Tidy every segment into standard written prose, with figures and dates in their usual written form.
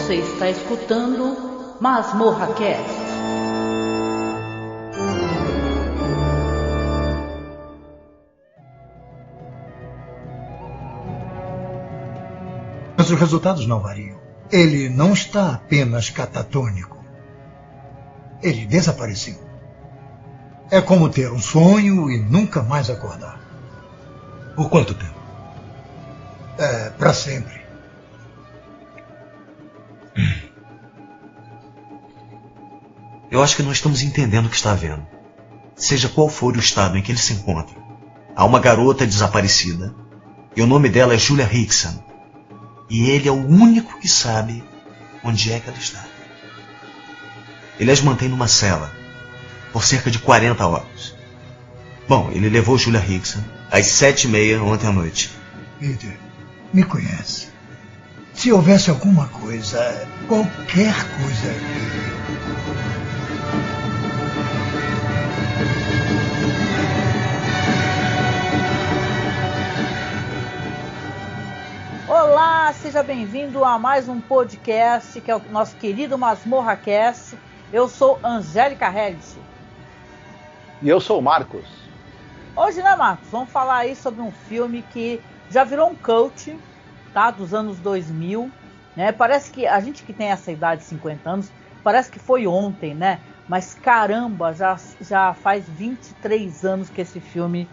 Você está escutando Masmorra Cast. Mas os resultados não variam. Ele não está apenas catatônico. Ele desapareceu. É como ter um sonho e nunca mais acordar. Por quanto tempo? Para sempre. Eu acho que não estamos entendendo o que está havendo. Seja qual for o estado em que ele se encontra, há uma garota desaparecida, e o nome dela é Julia Hickson. E ele é o único que sabe onde é que ela está. Ele as mantém numa cela por cerca de 40 horas. Bom, ele levou Julia Hickson às 7h30 ontem à noite. Peter, me conhece. Se houvesse alguma coisa, qualquer coisa que... Olá, seja bem-vindo a mais um podcast, que é o nosso querido Masmorra Cast. Eu sou Angélica Hellish. E eu sou o Marcos. Hoje, né, Marcos, vamos falar aí sobre um filme que já virou um cult, tá, dos anos 2000, né? Parece que a gente que tem essa idade de 50 anos, parece que foi ontem, né? Mas caramba, já faz 23 anos que esse filme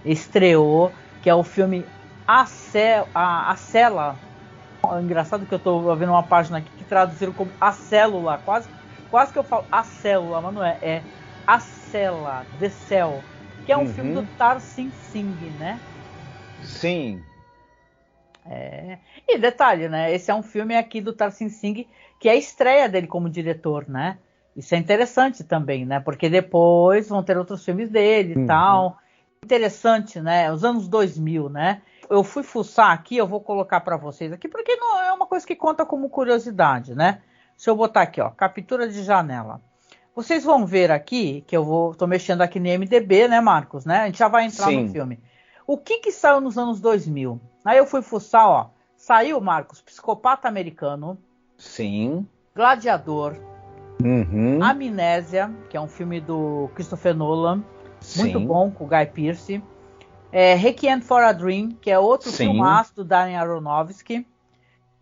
estreou, que é o filme A Cela. Engraçado que eu estou vendo uma página aqui que traduziram como A Célula, quase que eu falo A Célula, mas não é, é A Cela, The Cell, que é um filme do Tarsem Singh, né? Sim. E detalhe, né? Esse é um filme aqui do Tarsem Singh, que é a estreia dele como diretor, né? Isso é interessante também, né? Porque depois vão ter outros filmes dele e tal. Interessante, né? Os anos 2000, né? Eu fui fuçar aqui, eu vou colocar para vocês aqui, porque não é uma coisa que conta como curiosidade, né? Deixa eu botar aqui, ó, captura de janela. Vocês vão ver aqui, que tô mexendo aqui no IMDb, né, Marcos, né? A gente já vai entrar no filme. O que saiu nos anos 2000? Aí eu fui fuçar, ó. Saiu, Marcos, Psicopata Americano. Sim. Gladiador. Amnésia, que é um filme do Christopher Nolan. Sim. Muito bom, com o Guy Pearce. Requiem for a Dream, que é outro filmaço do Darren Aronofsky.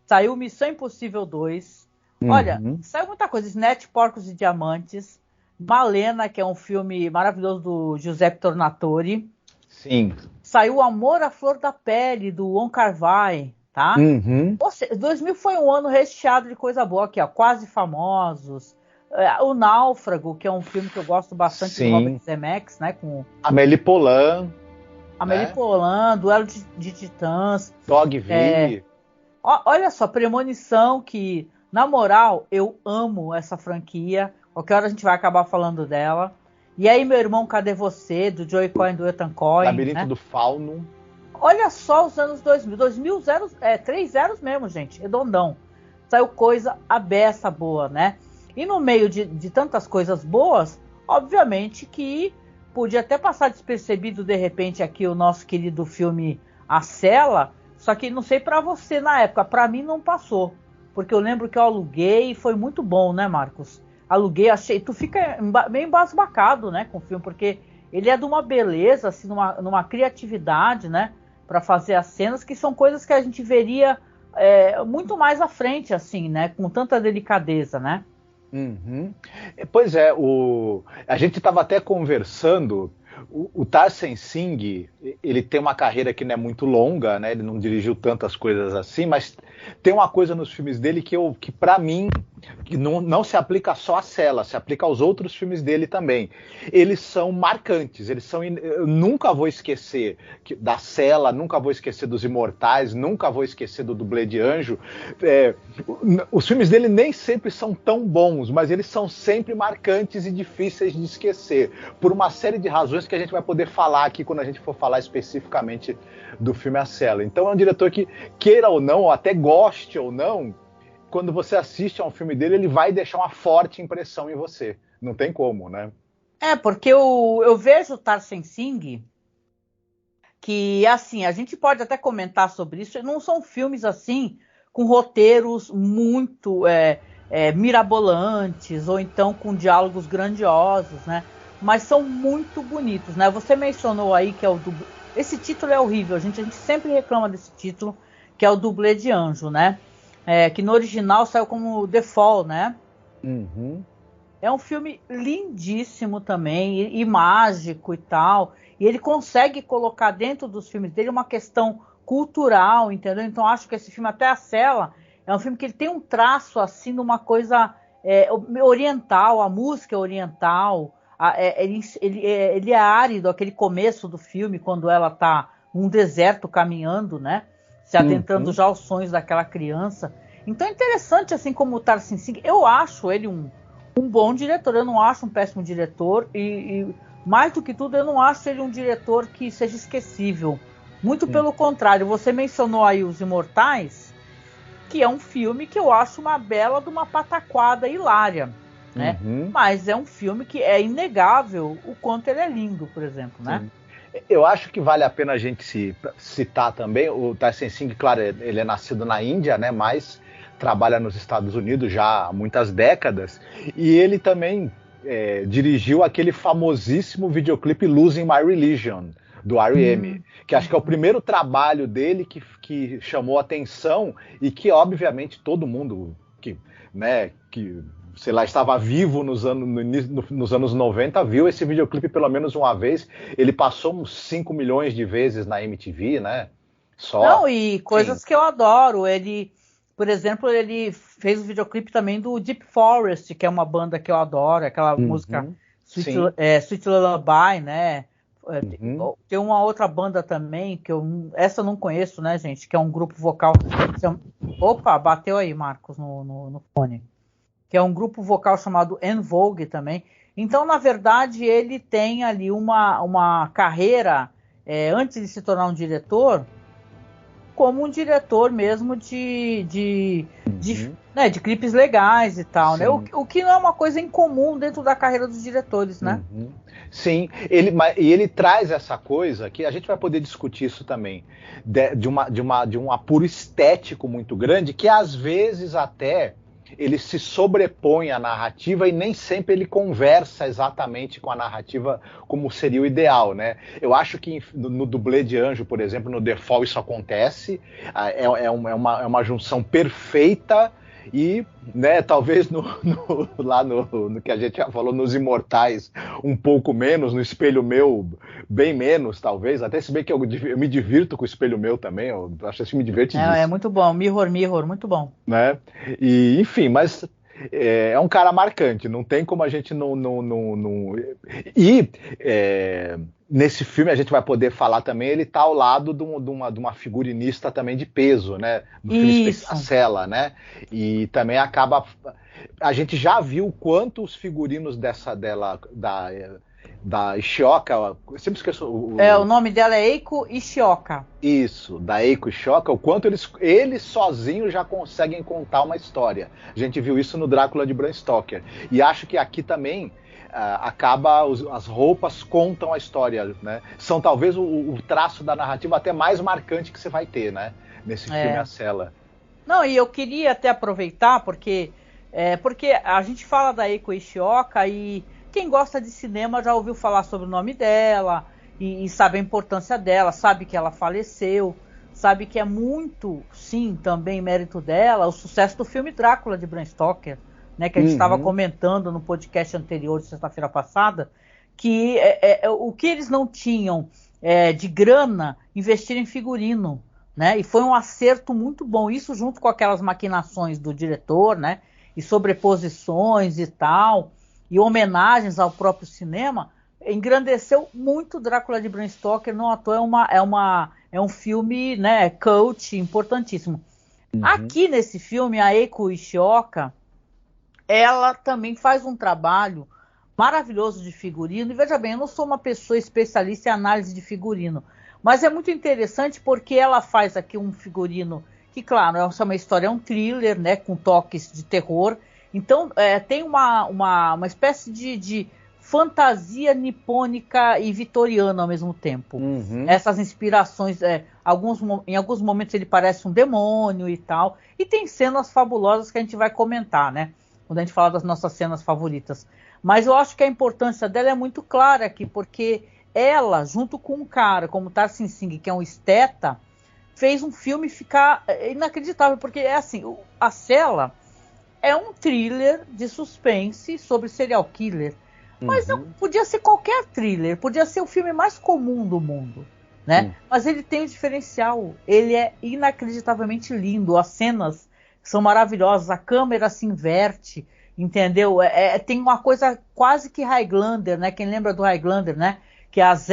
Saiu Missão Impossível 2. Olha, saiu muita coisa. Snatch, Porcos e Diamantes. Malena, que é um filme maravilhoso do Giuseppe Tornatore. Sim. Saiu Amor à Flor da Pele, do Wong Kar-wai, tá? Ou seja, 2000 foi um ano recheado de coisa boa aqui, ó. Quase Famosos. O Náufrago, que é um filme que eu gosto bastante do Robert Zemeckis, né? Com Amélie Poulain. Amélie Poulain, Duelo de Titãs. Dogville. Olha só, Premonição, que, na moral, eu amo essa franquia. Qualquer hora a gente vai acabar falando dela. E aí, Meu Irmão, Cadê Você? Do Joey Cohen, do Ethan Coen. Labirinto do Fauno. Olha só os anos 2000. 2000, 3 zeros mesmo, gente. Redondão. Saiu coisa a beça boa, né? E no meio de tantas coisas boas, obviamente que podia até passar despercebido, de repente, aqui o nosso querido filme A Cela. Só que não sei pra você na época. Pra mim não passou. Porque eu lembro que eu aluguei e foi muito bom, né, Marcos? Aluguei, achei... Tu fica meio embasbacado, né, com o filme. Porque ele é de uma beleza, assim, numa criatividade, né? Pra fazer as cenas, que são coisas que a gente veria muito mais à frente, assim, né? Com tanta delicadeza, né? Pois é, a gente estava até conversando. O Tarsem Singh, ele tem uma carreira que não é muito longa, né? Ele não dirigiu tantas coisas assim, mas tem uma coisa nos filmes dele que para mim não se aplica só à Cela, se aplica aos outros filmes dele também. Eles são marcantes, eu nunca vou esquecer da Cela, nunca vou esquecer dos Imortais, nunca vou esquecer do Dublê de Anjo. Os filmes dele nem sempre são tão bons, mas eles são sempre marcantes e difíceis de esquecer, por uma série de razões que a gente vai poder falar aqui quando a gente for falar especificamente do filme A Cela. Então é um diretor que, queira ou não, ou até goste ou não, quando você assiste a um filme dele, ele vai deixar uma forte impressão em você. Não tem como, né? Porque eu vejo o Tarsem Singh, que, assim, a gente pode até comentar sobre isso, não são filmes, assim, com roteiros muito mirabolantes, ou então com diálogos grandiosos, né? Mas são muito bonitos, né? Você mencionou aí que é o dublê. Esse título é horrível, a gente sempre reclama desse título, que é o Dublê de Anjo, né? Que no original saiu como The Fall, né? Uhum. É um filme lindíssimo também, e mágico e tal. E ele consegue colocar dentro dos filmes dele uma questão cultural, entendeu? Então acho que esse filme, até a Cela, é um filme que ele tem um traço assim de uma coisa oriental, a música é oriental, ele é árido, aquele começo do filme, quando ela está num deserto caminhando, né? Se adentrando já aos sonhos daquela criança. Então é interessante, assim como o Tarsem Singh, eu acho ele um bom diretor, eu não acho um péssimo diretor, e mais do que tudo, eu não acho ele um diretor que seja esquecível. Muito pelo contrário, você mencionou aí Os Imortais, que é um filme que eu acho uma bela de uma pataquada hilária, né? Mas é um filme que é inegável o quanto ele é lindo, por exemplo, né? Eu acho que vale a pena a gente citar também o Tarsem Singh. Claro, ele é nascido na Índia, né? Mas trabalha nos Estados Unidos já há muitas décadas, e ele também dirigiu aquele famosíssimo videoclipe Losing My Religion, do R.E.M., que acho que é o primeiro trabalho dele que chamou atenção, e que obviamente todo mundo que sei lá, estava vivo nos anos 90, viu esse videoclipe pelo menos uma vez. Ele passou uns 5 milhões de vezes na MTV, né? Não, e coisas que eu adoro. Ele, por exemplo, ele fez o videoclipe também do Deep Forest, que é uma banda que eu adoro, aquela música Sweet Lullaby, né? Tem uma outra banda também, que essa eu não conheço, né, gente? Que é um grupo vocal. Opa, bateu aí, Marcos, no fone. Que é um grupo vocal chamado En Vogue também. Então, na verdade, ele tem ali uma carreira, antes de se tornar um diretor, como um diretor mesmo de clipes legais e tal, né? O que não é uma coisa incomum dentro da carreira dos diretores, né? Sim, ele traz essa coisa que a gente vai poder discutir isso também, de um apuro estético muito grande, que às vezes até ele se sobrepõe à narrativa e nem sempre ele conversa exatamente com a narrativa como seria o ideal, né? Eu acho que no Dublê de Anjo, por exemplo, no The Fall, isso acontece, é uma junção perfeita. E, né, talvez lá no que a gente já falou, nos Imortais, um pouco menos, no Espelho Meu, bem menos, talvez, até se bem que eu me divirto com o Espelho Meu também, eu acho esse filme divertidíssimo. É muito bom, Mirror, muito bom. Né? E, enfim, mas é um cara marcante, não tem como a gente não... E nesse filme a gente vai poder falar também, ele tá ao lado de uma figurinista também de peso, né? Do filme A Cela, né? E também acaba... A gente já viu quanto os figurinos da Ishioka, eu sempre esqueço o nome dela é Eiko Ishioka. Isso, da Eiko Ishioka, o quanto eles sozinhos já conseguem contar uma história. A gente viu isso no Drácula de Bram Stoker. E acho que aqui também as roupas contam a história, né? São talvez o traço da narrativa até mais marcante que você vai ter, né? Nesse filme A Cela. Não, e eu queria até aproveitar, porque a gente fala da Eiko Ishioka e quem gosta de cinema já ouviu falar sobre o nome dela e sabe a importância dela, sabe que ela faleceu, sabe que é muito, sim, também mérito dela, o sucesso do filme Drácula de Bram Stoker, né, que a gente estava comentando no podcast anterior de sexta-feira passada, que o que eles não tinham de grana, investiram em figurino, né, e foi um acerto muito bom, isso junto com aquelas maquinações do diretor, né, e sobreposições e tal, e homenagens ao próprio cinema, engrandeceu muito Drácula de Bram Stoker, não à toa é um filme, né, cult, importantíssimo. Aqui nesse filme, a Eiko Ishioka, ela também faz um trabalho maravilhoso de figurino, e veja bem, eu não sou uma pessoa especialista em análise de figurino, mas é muito interessante porque ela faz aqui um figurino que, claro, é uma história, é um thriller, né, com toques de terror. Então tem uma espécie de fantasia nipônica e vitoriana ao mesmo tempo. Essas inspirações, em alguns momentos ele parece um demônio e tal, e tem cenas fabulosas que a gente vai comentar, né? Quando a gente fala das nossas cenas favoritas. Mas eu acho que a importância dela é muito clara aqui, porque ela, junto com um cara como Tarsem Singh, que é um esteta, fez um filme ficar inacreditável, porque é assim, A Cela é um thriller de suspense sobre serial killer, mas não podia ser qualquer thriller, podia ser o filme mais comum do mundo, né? Mas ele tem um diferencial, ele é inacreditavelmente lindo, as cenas são maravilhosas, a câmera se inverte, entendeu? Tem uma coisa quase que Highlander, né? Quem lembra do Highlander, né? Que as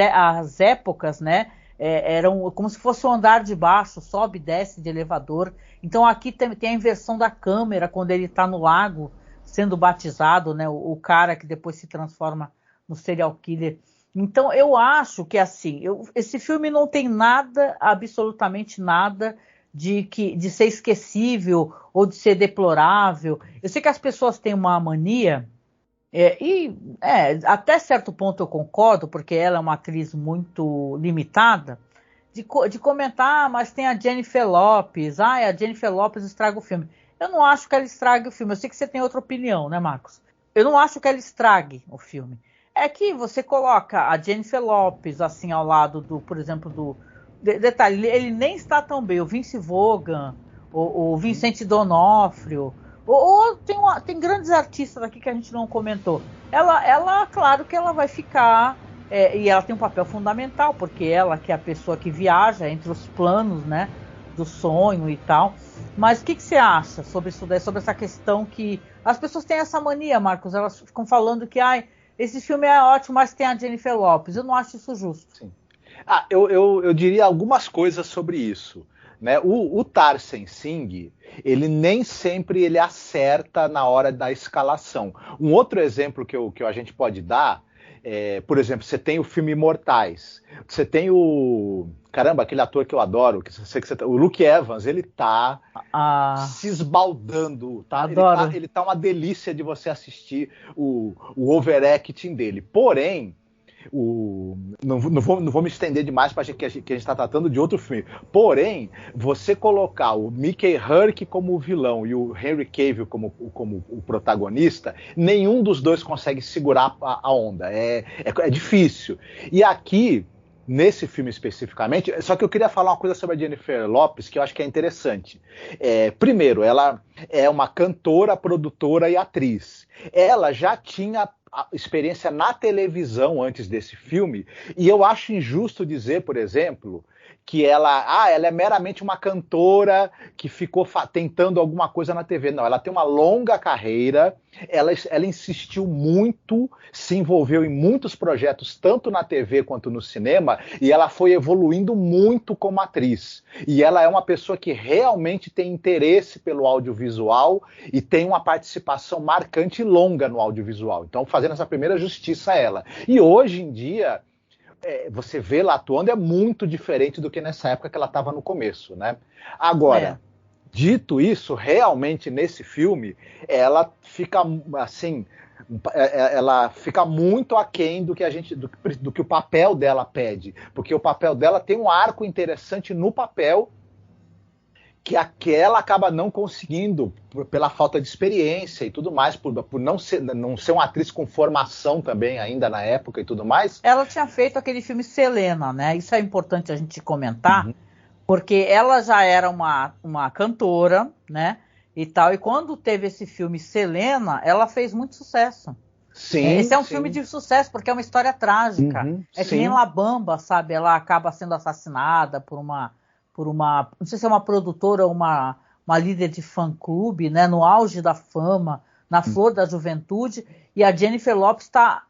épocas, né? Eram como se fosse um andar de baixo, sobe e desce de elevador. Então aqui tem a inversão da câmera quando ele está no lago sendo batizado, né? O cara que depois se transforma no serial killer. Então eu acho que assim, esse filme não tem nada, absolutamente nada de ser esquecível ou de ser deplorável. Eu sei que as pessoas têm uma mania, até certo ponto eu concordo, porque ela é uma atriz muito limitada, de comentar, mas tem a Jennifer Lopez, a Jennifer Lopez estraga o filme. Eu não acho que ela estrague o filme, eu sei que você tem outra opinião, né, Marcos? Eu não acho que ela estrague o filme. É que você coloca a Jennifer Lopez, assim, ao lado por exemplo, detalhe, ele nem está tão bem, o Vince Vaughn, o Vincent D'Onofrio, ou tem grandes artistas aqui que a gente não comentou. Ela claro que ela vai ficar, e ela tem um papel fundamental, porque ela que é a pessoa que viaja entre os planos, né, do sonho e tal. Mas o que você acha sobre isso daí, sobre essa questão que as pessoas têm essa mania, Marcos, elas ficam falando que esse filme é ótimo, mas tem a Jennifer Lopez. Eu não acho isso justo. Sim. Eu diria algumas coisas sobre isso. Né? O Tarsem Singh, ele nem sempre ele acerta na hora da escalação. Um outro exemplo que a gente pode dar, por exemplo, você tem o filme Imortais. Você tem aquele ator que eu adoro, o Luke Evans, ele tá se esbaldando, tá? Ele tá uma delícia de você assistir o overacting dele. Porém, não vou me estender demais para que a gente está tratando de outro filme. Porém, você colocar o Mickey Rourke como o vilão e o Henry Cavill como o protagonista, nenhum dos dois consegue segurar a onda. É difícil. E aqui, nesse filme especificamente, só que eu queria falar uma coisa sobre a Jennifer Lopez que eu acho que é interessante. Primeiro, ela é uma cantora, produtora e atriz. Ela já tinha experiência na televisão antes desse filme, e eu acho injusto dizer, por exemplo, que ela é meramente uma cantora que ficou tentando alguma coisa na TV. Não, ela tem uma longa carreira, ela insistiu muito, se envolveu em muitos projetos, tanto na TV quanto no cinema, e ela foi evoluindo muito como atriz. E ela é uma pessoa que realmente tem interesse pelo audiovisual e tem uma participação marcante e longa no audiovisual. Então, fazendo essa primeira justiça a ela. E hoje em dia, você vê ela atuando é muito diferente do que nessa época que ela estava no começo, né? Agora, dito isso, realmente nesse filme, ela fica assim, ela fica muito aquém do que o papel dela pede, porque o papel dela tem um arco interessante no papel que ela acaba não conseguindo pela falta de experiência e tudo mais, por não ser uma atriz com formação também ainda na época e tudo mais. Ela tinha feito aquele filme Selena, né? Isso é importante a gente comentar, porque ela já era uma cantora, né? E tal, e quando teve esse filme Selena, ela fez muito sucesso. Sim, esse é um filme de sucesso, porque é uma história trágica. Que nem La Bamba, sabe? Ela acaba sendo assassinada por uma, não sei se é uma produtora ou uma líder de fã-clube, né, no auge da fama, na flor da juventude, e a Jennifer Lopez está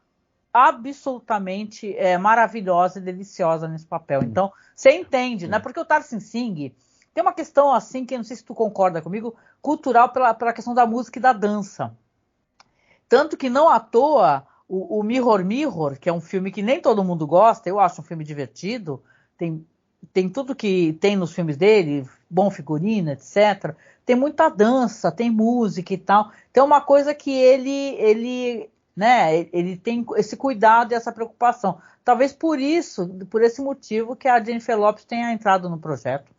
absolutamente maravilhosa e deliciosa nesse papel. Então, você entende, né? Porque o Tarsem Singh tem uma questão assim, que não sei se tu concorda comigo, cultural pela questão da música e da dança. Tanto que não à toa, o Mirror Mirror, que é um filme que nem todo mundo gosta, eu acho um filme divertido, tem tudo que tem nos filmes dele, bom figurino, etc. Tem muita dança, tem música e tal. Tem uma coisa que ele né? Ele tem esse cuidado e essa preocupação. Talvez por esse motivo que a Jennifer Lopez tenha entrado no projeto.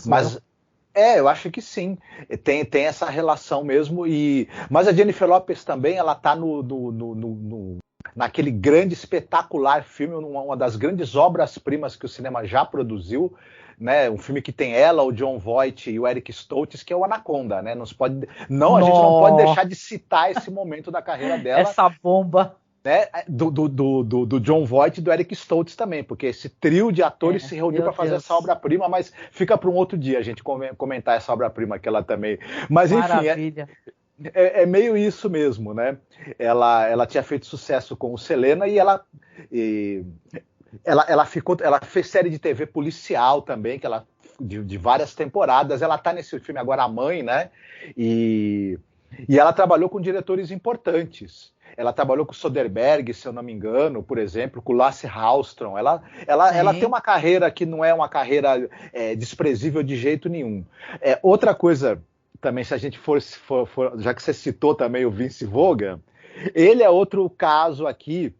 Mas eu acho que sim. Tem essa relação mesmo. Mas a Jennifer Lopez também, ela tá naquele grande, espetacular filme, uma das grandes obras-primas que o cinema já produziu, né? Um filme que tem ela, o Jon Voight e o Eric Stoltz, que é o Anaconda, né? A gente não pode deixar de citar esse momento da carreira dela. Essa bomba. Né? Do Jon Voight e do Eric Stoltz também, porque esse trio de atores se reuniu para fazer essa obra-prima, mas fica para um outro dia a gente comentar essa obra-prima que ela também. Mas enfim, é meio isso mesmo, né? Ela tinha feito sucesso com o Selena e ela fez série de TV policial também, que ela de várias temporadas. Ela tá nesse filme agora, A Mãe, né? E ela trabalhou com diretores importantes. Ela trabalhou com o Soderbergh, se eu não me engano, por exemplo, com o Lasse Hallström. Ela tem uma carreira que não é uma carreira desprezível de jeito nenhum. Outra coisa também, se a gente for, já que você citou também o Vince Vaughn, ele é outro caso aqui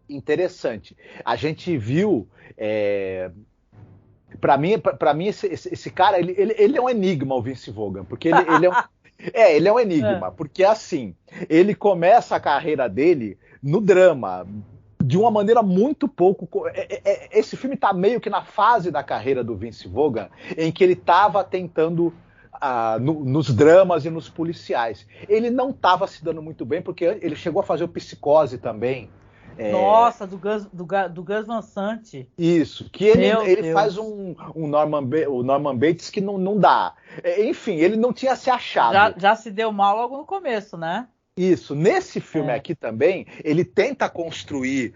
interessante. A gente viu... Para mim esse cara, ele é um enigma, o Vince Vaughn, porque ele é um... ele é um enigma, porque assim, ele começa a carreira dele no drama, de uma maneira muito pouco... Esse filme tá meio que na fase da carreira do Vince Vaughn, em que ele estava tentando nos dramas e nos policiais. Ele não estava se dando muito bem, porque ele chegou a fazer o Psicose também. Nossa, do Gus Van Sant. Isso, que ele faz o Norman Bates que não dá. Enfim, ele não tinha se achado. Já se deu mal logo no começo, né? Isso, nesse filme aqui também, ele tenta construir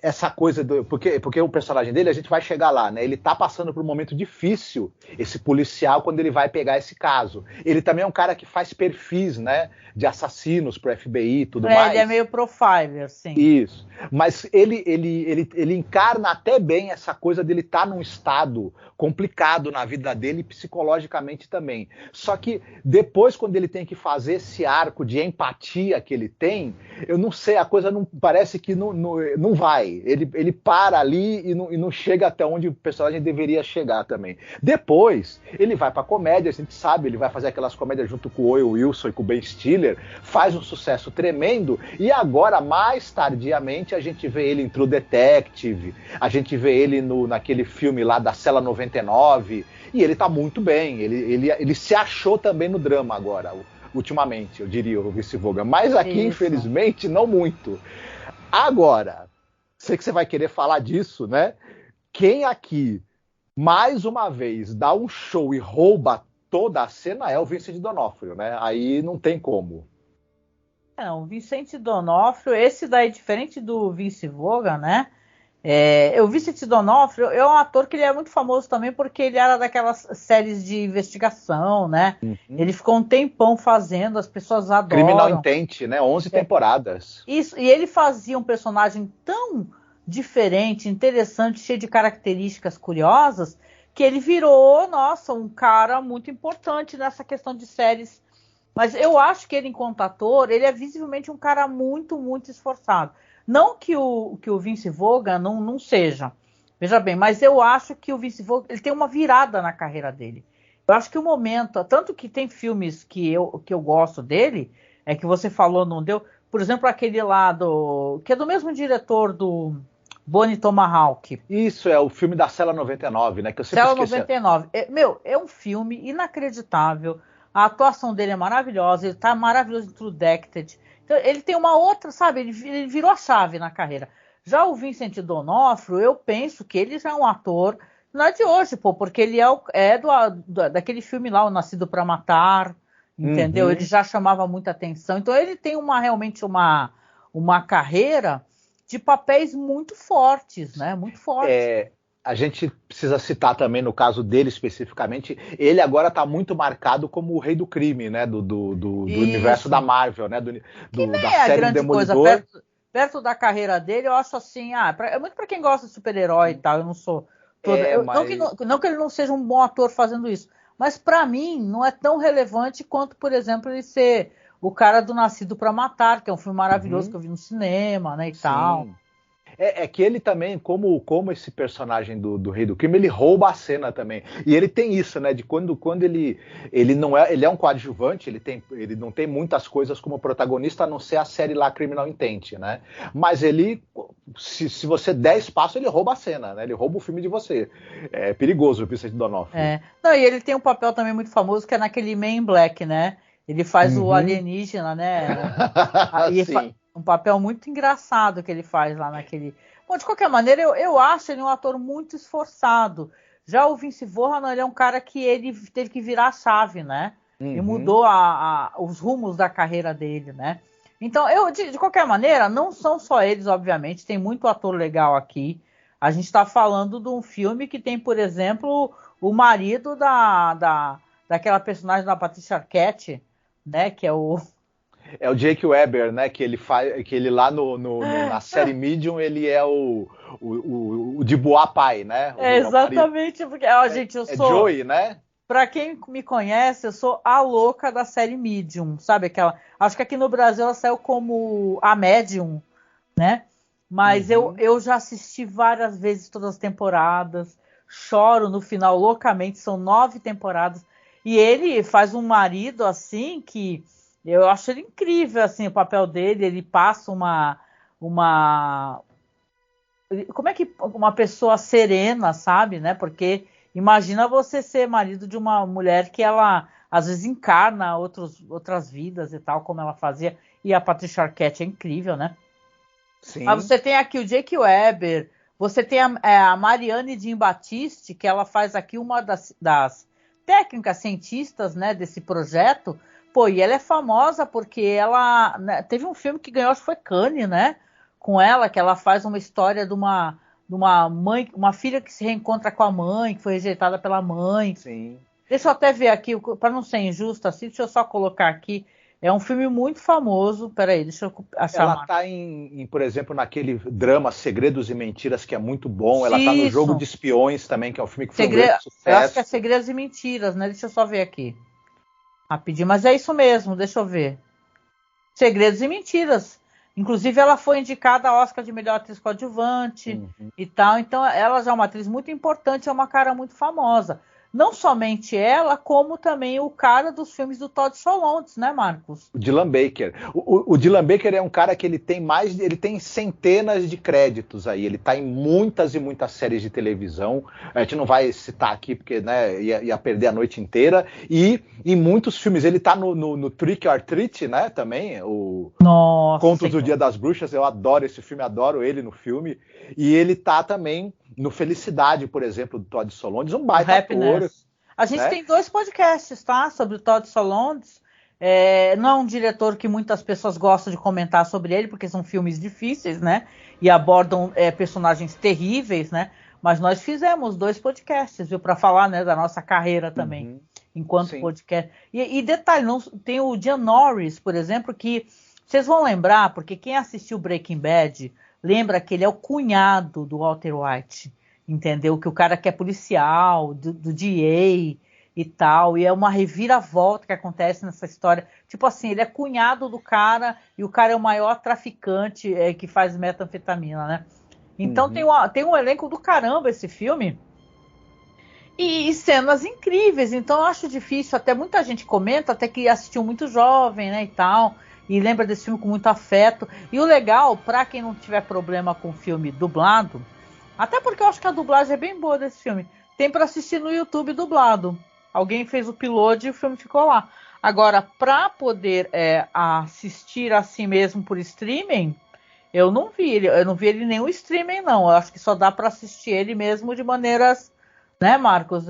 essa coisa porque o personagem dele, a gente vai chegar lá, né? Ele tá passando por um momento difícil, esse policial, quando ele vai pegar esse caso. Ele também é um cara que faz perfis, né? De assassinos pro FBI e tudo mais. Ele é meio profiler, sim. Isso. Mas ele encarna até bem essa coisa dele estar num estado complicado na vida dele, psicologicamente também. Só que depois, quando ele tem que fazer esse arco de empatia que ele tem, eu não sei, a coisa não parece que não vai. Ele para ali e não chega até onde o personagem deveria chegar também. Depois, ele vai pra comédia, a gente sabe, ele vai fazer aquelas comédias junto com o Owen Wilson e com o Ben Stiller, faz um sucesso tremendo, e agora, mais tardiamente, a gente vê ele em True Detective, a gente vê ele naquele filme lá da Cela 99, e ele tá muito bem, ele se achou também no drama agora, ultimamente, eu diria, o Vince Vaughn, mas aqui, infelizmente, não muito. Agora, sei que você vai querer falar disso, né? Quem aqui, mais uma vez, dá um show e rouba toda a cena é o Vincent D'Onofrio, né? Aí não tem como. O Vincent D'Onofrio, esse daí, diferente do Vince Vaughn, né? O Vincent D'Onofrio é um ator que ele é muito famoso também porque ele era daquelas séries de investigação, né? Uhum. Ele ficou um tempão fazendo, as pessoas adoram. Criminal Intent, né? 11 temporadas. Isso, e ele fazia um personagem tão diferente, interessante, cheio de características curiosas, que ele virou, nossa, um cara muito importante nessa questão de séries. Mas eu acho que ele, enquanto ator, ele é visivelmente um cara muito, muito esforçado. Não que o Vince Vaughn não seja, veja bem, mas eu acho que o Vince Vaughn ele tem uma virada na carreira dele. Eu acho que o momento, tanto que tem filmes que eu gosto dele, que você falou, não deu, por exemplo, aquele lá que é do mesmo diretor do Bonnie Tomahawk. Isso, é o filme da Cela 99, né? Que eu sempre Cela 99. É um filme inacreditável. A atuação dele é maravilhosa, ele tá maravilhoso em True Detective. Então, ele tem uma outra, sabe? Ele virou a chave na carreira. Já o Vincent D'Onofrio, eu penso que ele já é um ator, não é de hoje, porque ele daquele filme lá, O Nascido para Matar, entendeu? Uhum. Ele já chamava muita atenção. Então, ele tem realmente uma carreira de papéis muito fortes, né? Muito fortes. A gente precisa citar também, no caso dele especificamente, ele agora está muito marcado como o rei do crime, né? Do universo da Marvel, né? Da série grande Demolidor. Coisa. Perto da carreira dele, eu acho assim, é muito para quem gosta de super-herói e tal, eu não sou... Não que ele não seja um bom ator fazendo isso, mas para mim não é tão relevante quanto, por exemplo, ele ser o cara do Nascido para Matar, que é um filme maravilhoso que eu vi no cinema, né, e tal. É que ele também, como esse personagem do Rei do Crime, ele rouba a cena também. E ele tem isso, né? De quando ele não é. Ele é um coadjuvante, ele não tem muitas coisas como protagonista, a não ser a série lá Criminal Intent, né? Mas ele, se você der espaço, ele rouba a cena, né? Ele rouba o filme de você. É perigoso o Vincent D'Onofrio. Não, e ele tem um papel também muito famoso, que é naquele Man in Black, né? Ele faz o alienígena, né? Sim. Um papel muito engraçado que ele faz lá naquele... Bom, de qualquer maneira, eu acho ele um ator muito esforçado. Já o Vince Vaughn, ele é um cara que ele teve que virar a chave, né? E mudou os rumos da carreira dele, né? Então, de qualquer maneira, não são só eles, obviamente, tem muito ator legal aqui. A gente está falando de um filme que tem, por exemplo, o marido daquela personagem da Patricia Arquette, né? Que é o... É o Jake Weber, né? Que ele lá na série Medium, ele é o Dubois pai, né? Exatamente, porque, gente, eu sou... Joey, né? Pra quem me conhece, eu sou a louca da série Medium, sabe? Acho que aqui no Brasil ela saiu como a Medium, né? Mas eu já assisti várias vezes todas as temporadas, choro no final loucamente, são 9 temporadas. E ele faz um marido assim que... Eu acho ele incrível, assim, o papel dele. Ele passa como é que uma pessoa serena, sabe, né? Porque imagina você ser marido de uma mulher que ela, às vezes, encarna outras vidas e tal, como ela fazia. E a Patricia Arquette é incrível, né? Sim. Mas você tem aqui o Jake Weber, você tem a Marianne Jean-Baptiste, que ela faz aqui uma das técnicas cientistas, né, desse projeto. Pô, e ela é famosa porque ela, né, teve um filme que ganhou, acho que foi Cannes, né? Com ela, que ela faz uma história de uma mãe, uma filha que se reencontra com a mãe, que foi rejeitada pela mãe. Sim. Deixa eu até ver aqui, para não ser injusto assim, deixa eu só colocar aqui. É um filme muito famoso. Peraí, deixa eu achar. Ela tá por exemplo, naquele drama Segredos e Mentiras, que é muito bom. Ela tá no Jogo de Espiões também, que é um filme que foi um grande sucesso. Eu acho que é Segredos e Mentiras, né? Deixa eu só ver aqui. Rapidinho, mas é isso mesmo, deixa eu ver. Segredos e Mentiras. Inclusive, ela foi indicada ao Oscar de melhor atriz coadjuvante e tal. Então, ela já é uma atriz muito importante, é uma cara muito famosa. Não somente ela, como também o cara dos filmes do Todd Solondz, né, Marcos? O Dylan Baker. O Dylan Baker é um cara que ele tem centenas de créditos aí. Ele tá em muitas e muitas séries de televisão. A gente não vai citar aqui porque, né, ia perder a noite inteira. E em muitos filmes. Ele tá no Trick or Treat, né, também. Nossa, Contos do Dia das Bruxas. Eu adoro esse filme, adoro ele no filme. E ele tá também no Felicidade, por exemplo, do Todd Solondz, um baita ator. A gente tem 2 podcasts, tá? Sobre o Todd Solondz. Não é um diretor que muitas pessoas gostam de comentar sobre ele, porque são filmes difíceis, né? E abordam personagens terríveis, né? Mas nós fizemos 2 podcasts, viu? Para falar, né, da nossa carreira também, enquanto podcast. E detalhe, tem o Ian Norris, por exemplo, que vocês vão lembrar, porque quem assistiu Breaking Bad lembra que ele é o cunhado do Walter White, entendeu? Que o cara que é policial, do DA e tal, e é uma reviravolta que acontece nessa história. Tipo assim, ele é cunhado do cara e o cara é o maior traficante que faz metanfetamina, né? Então tem um elenco do caramba esse filme e cenas incríveis. Então eu acho difícil, até muita gente comenta, até que assistiu muito jovem, né, e tal, e lembra desse filme com muito afeto. E o legal, pra quem não tiver problema com filme dublado, até porque eu acho que a dublagem é bem boa desse filme, tem pra assistir no YouTube dublado. Alguém fez o piloto e o filme ficou lá. Agora, pra poder assistir assim mesmo por streaming, eu não vi ele em nenhum streaming, não. Eu acho que só dá pra assistir ele mesmo de maneiras, né, Marcos,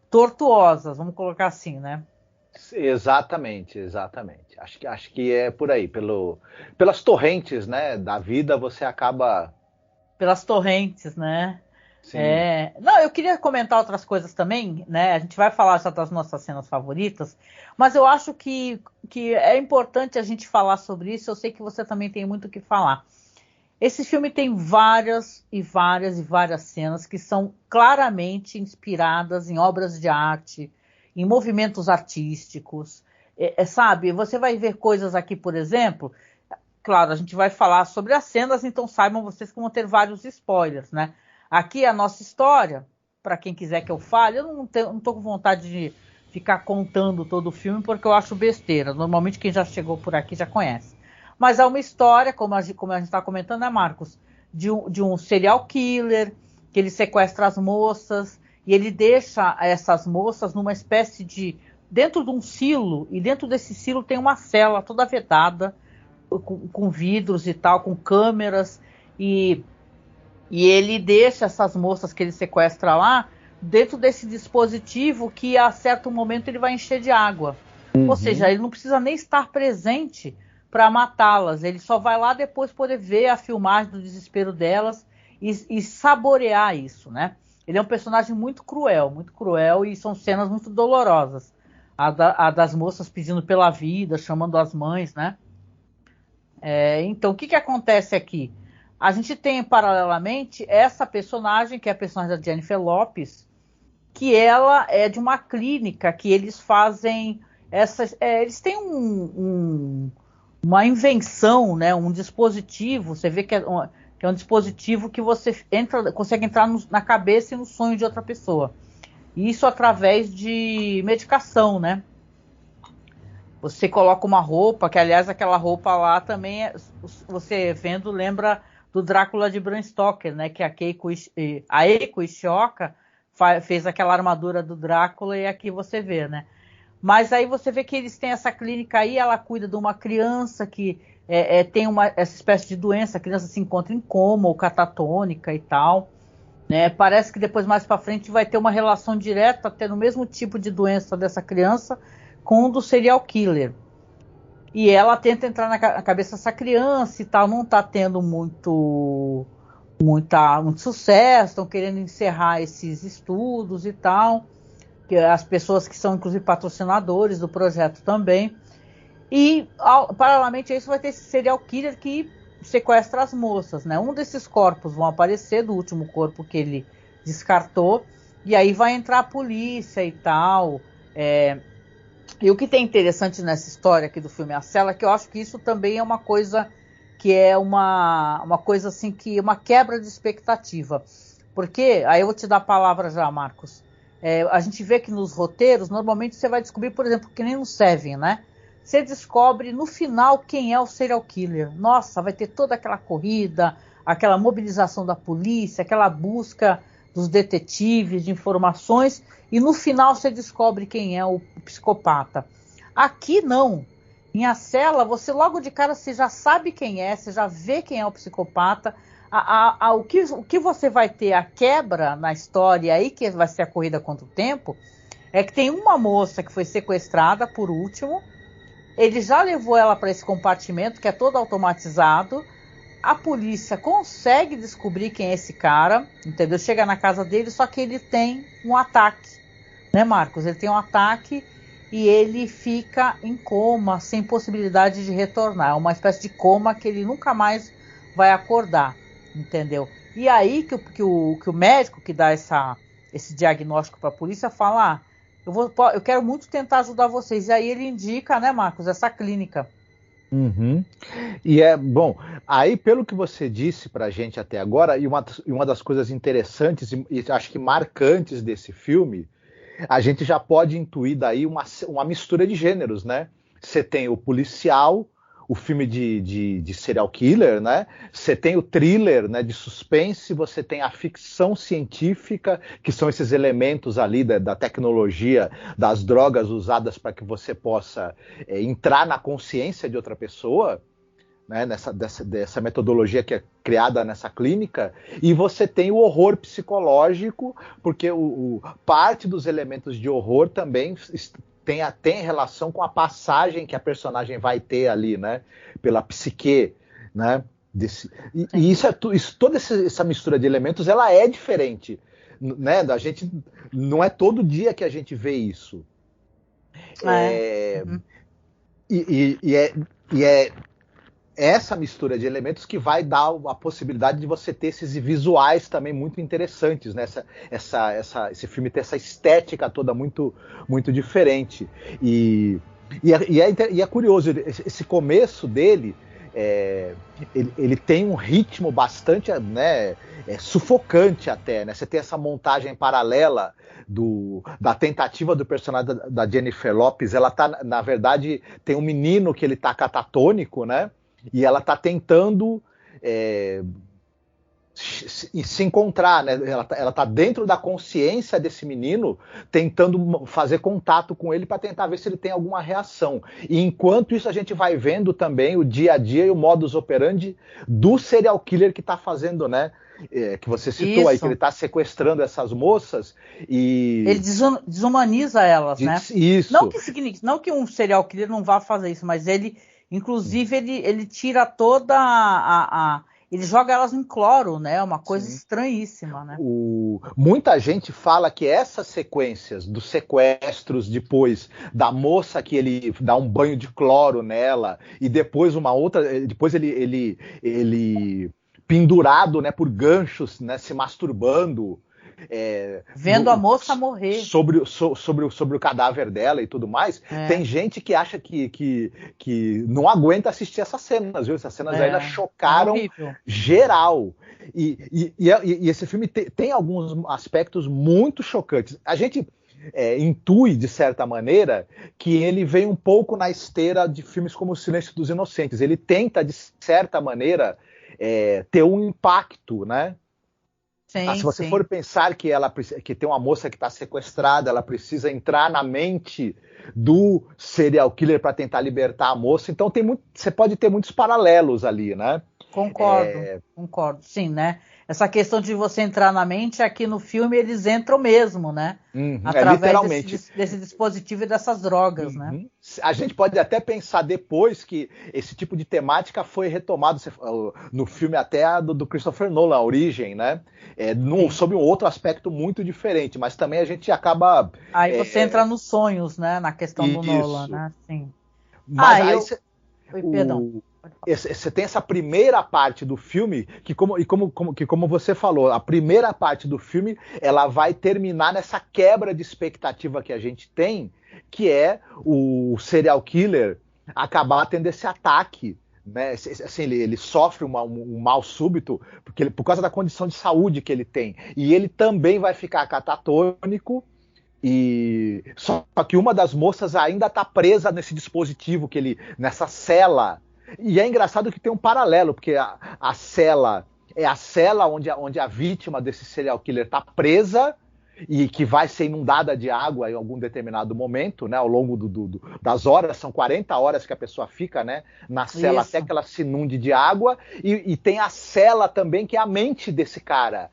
tortuosas, vamos colocar assim, né? Exatamente. Acho que é por aí. Pelas torrentes, né, da vida, você acaba... Pelas torrentes, né? Sim. Não, eu queria comentar outras coisas também, né? A gente vai falar já das nossas cenas favoritas, mas eu acho que é importante a gente falar sobre isso. Eu sei que você também tem muito o que falar. Esse filme tem várias cenas que são claramente inspiradas em obras de arte, em movimentos artísticos. sabe, você vai ver coisas aqui, por exemplo, claro, a gente vai falar sobre as cenas, então saibam vocês que vão ter vários spoilers, né? Aqui é a nossa história, para quem quiser que eu fale, eu não tô com vontade de ficar contando todo o filme, porque eu acho besteira. Normalmente quem já chegou por aqui já conhece. Mas é uma história, como a gente está comentando, né, Marcos? De um serial killer, que ele sequestra as moças, e ele deixa essas moças numa espécie de... dentro de um silo, e dentro desse silo tem uma cela toda vedada, com vidros e tal, com câmeras, e ele deixa essas moças que ele sequestra lá, dentro desse dispositivo que a certo momento ele vai encher de água. Ou seja, ele não precisa nem estar presente para matá-las, ele só vai lá depois poder ver a filmagem do desespero delas e saborear isso, né? Ele é um personagem muito cruel, e são cenas muito dolorosas. A das moças pedindo pela vida, chamando as mães, né? Então, o que acontece aqui? A gente tem, paralelamente, essa personagem, que é a personagem da Jennifer Lopez, que ela é de uma clínica que eles fazem... eles têm uma invenção, né? Um dispositivo, você vê que é um dispositivo que você consegue entrar na cabeça e no sonho de outra pessoa. Isso através de medicação, né? Você coloca uma roupa, que aliás aquela roupa lá também, você vendo, lembra do Drácula de Bram Stoker, né? Que a Eiko Ishioka fez aquela armadura do Drácula e aqui você vê, né? Mas aí você vê que eles têm essa clínica aí, ela cuida de uma criança que tem essa espécie de doença, a criança se encontra em coma ou catatônica e tal. Né? Parece que depois, mais para frente, vai ter uma relação direta, tendo o mesmo tipo de doença dessa criança com o do serial killer. E ela tenta entrar na cabeça dessa criança e tal, não está tendo muito sucesso, estão querendo encerrar esses estudos e tal. Que as pessoas que são, inclusive, patrocinadores do projeto também. E, paralelamente a isso, vai ter esse serial killer que sequestra as moças, né? Um desses corpos vão aparecer, do último corpo que ele descartou, e aí vai entrar a polícia e tal. E o que tem interessante nessa história aqui do filme A Cela, que eu acho que isso também é uma coisa que é uma coisa assim, que uma quebra de expectativa. Porque, aí eu vou te dar a palavra já, Marcos. A gente vê que nos roteiros, normalmente você vai descobrir, por exemplo, que nem no Seven, né? Você descobre no final quem é o serial killer. Nossa, vai ter toda aquela corrida, aquela mobilização da polícia, aquela busca dos detetives de informações, e no final você descobre quem é o psicopata. Aqui não. Em A Cela, você logo de cara você já sabe quem é, você já vê quem é o psicopata. O que você vai ter a quebra na história aí, que vai ser a corrida contra o tempo, é que tem uma moça que foi sequestrada por último. Ele já levou ela para esse compartimento que é todo automatizado. A polícia consegue descobrir quem é esse cara, entendeu? Chega na casa dele, só que ele tem um ataque, né, Marcos? Ele tem um ataque e ele fica em coma, sem possibilidade de retornar. É uma espécie de coma que ele nunca mais vai acordar, entendeu? E aí que o médico que dá esse diagnóstico para a polícia fala: eu quero muito tentar ajudar vocês. E aí ele indica, né, Marcos, essa clínica. Uhum. E bom, aí pelo que você disse pra gente até agora, e uma das coisas interessantes e acho que marcantes desse filme, a gente já pode intuir daí uma mistura de gêneros, né? Você tem o policial, o filme de serial killer, né? Você tem o thriller, né, de suspense, você tem a ficção científica, que são esses elementos ali da tecnologia, das drogas usadas para que você possa entrar na consciência de outra pessoa, né, dessa metodologia que é criada nessa clínica, e você tem o horror psicológico, porque parte dos elementos de horror também tem relação com a passagem que a personagem vai ter ali, né? Pela psique, né? E toda essa mistura de elementos, ela é diferente, né? A gente não é todo dia que a gente vê isso. E é essa mistura de elementos que vai dar a possibilidade de você ter esses visuais também muito interessantes, né? Esse filme tem essa estética toda muito, muito diferente. E E é curioso, esse começo dele, ele tem um ritmo bastante, né, sufocante até, né? Você tem essa montagem paralela da tentativa do personagem da Jennifer Lopez. Ela tá, na verdade, tem um menino que ele tá catatônico, né? E ela tá tentando se encontrar, né? Ela tá dentro da consciência desse menino, tentando fazer contato com ele para tentar ver se ele tem alguma reação. E enquanto isso, a gente vai vendo também o dia a dia e o modus operandi do serial killer que está fazendo, né? Que você citou aí, que ele está sequestrando essas moças e... Ele desumaniza elas, né? Isso. Não que um serial killer não vá fazer isso, mas ele, inclusive, ele tira toda ele joga elas em cloro, né? Uma coisa estranhíssima, né? Muita gente fala que essas sequências dos sequestros, depois da moça que ele dá um banho de cloro nela, e depois depois ele pendurado, né, por ganchos, né, se masturbando, vendo a moça morrer sobre o cadáver dela e tudo mais. Tem gente que acha que não aguenta assistir essas cenas, viu? Essas cenas ainda chocaram geral. E esse filme tem alguns aspectos muito chocantes. A gente intui, de certa maneira, que ele vem um pouco na esteira de filmes como O Silêncio dos Inocentes. Ele tenta, de certa maneira, ter um impacto, né? Sim, se você for pensar que tem uma moça que está sequestrada, ela precisa entrar na mente do serial killer para tentar libertar a moça, então você pode ter muitos paralelos ali, né? Concordo, sim, né? Essa questão de você entrar na mente, aqui no filme eles entram mesmo, né? Através desse dispositivo e dessas drogas, né? A gente pode até pensar depois que esse tipo de temática foi retomado no filme até do Christopher Nolan, A Origem, né? Sob um outro aspecto muito diferente, mas também a gente acaba... Aí você entra nos sonhos, né? Na questão do Nolan, né? Sim. Mas perdão. Você tem essa primeira parte do filme que, como você falou, a primeira parte do filme ela vai terminar nessa quebra de expectativa que a gente tem, que é o serial killer acabar tendo esse ataque, né? Assim, ele sofre um mal súbito por causa da condição de saúde que ele tem, e ele também vai ficar catatônico. E só que uma das moças ainda está presa nesse dispositivo nessa cela. E é engraçado que tem um paralelo, porque a cela é a cela onde a vítima desse serial killer está presa e que vai ser inundada de água em algum determinado momento, né, ao longo das horas. São 40 horas que a pessoa fica, né, na cela até que ela se inunde de água. E tem a cela também, que é a mente desse cara,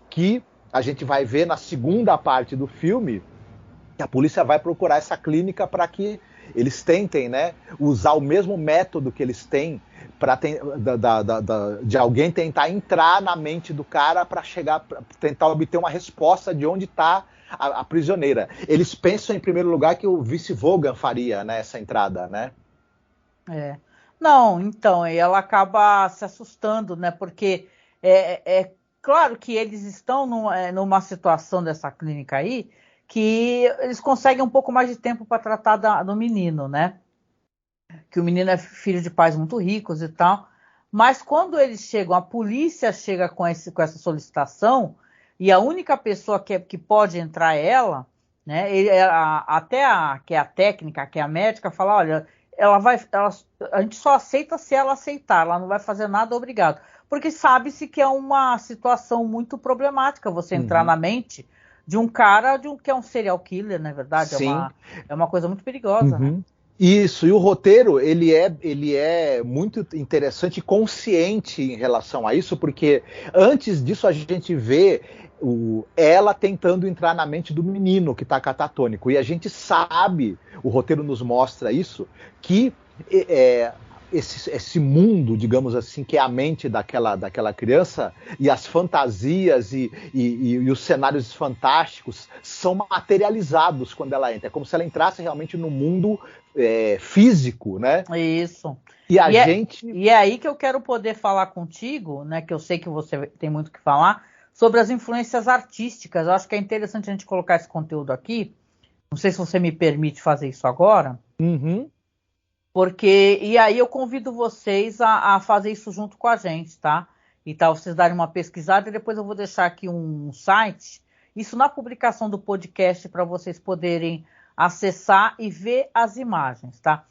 que a gente vai ver na segunda parte do filme, que a polícia vai procurar essa clínica para que eles tentem, né, usar o mesmo método que eles têm de alguém tentar entrar na mente do cara para tentar obter uma resposta de onde está a prisioneira. Eles pensam, em primeiro lugar, que o Vice Vogan faria, né, essa entrada, né? Não, então, ela acaba se assustando, né, porque claro que eles estão numa situação dessa clínica aí, que eles conseguem um pouco mais de tempo para tratar do menino, né? Que o menino é filho de pais muito ricos e tal. Mas quando eles chegam, a polícia chega com essa solicitação, e a única pessoa que pode entrar é ela, né? Que é a técnica, que é a médica, fala, olha, a gente só aceita se ela aceitar, ela não vai fazer nada, obrigado. Porque sabe-se que é uma situação muito problemática você entrar na mente de um cara que é um serial killer, na verdade. É uma coisa muito perigosa, né? Isso, e o roteiro ele é muito interessante e consciente em relação a isso, porque antes disso a gente vê ela tentando entrar na mente do menino que está catatônico, e a gente sabe, o roteiro nos mostra isso, que esse mundo, digamos assim, que é a mente daquela criança, e as fantasias e os cenários fantásticos são materializados quando ela entra. É como se ela entrasse realmente no mundo físico, né? Isso. E é aí que eu quero poder falar contigo, né? Que eu sei que você tem muito o que falar, sobre as influências artísticas. Eu acho que é interessante a gente colocar esse conteúdo aqui. Não sei se você me permite fazer isso agora. Uhum. Porque, e aí eu convido vocês a fazer isso junto com a gente, tá? E tal, vocês darem uma pesquisada e depois eu vou deixar aqui um site, isso na publicação do podcast para vocês poderem acessar e ver as imagens, tá?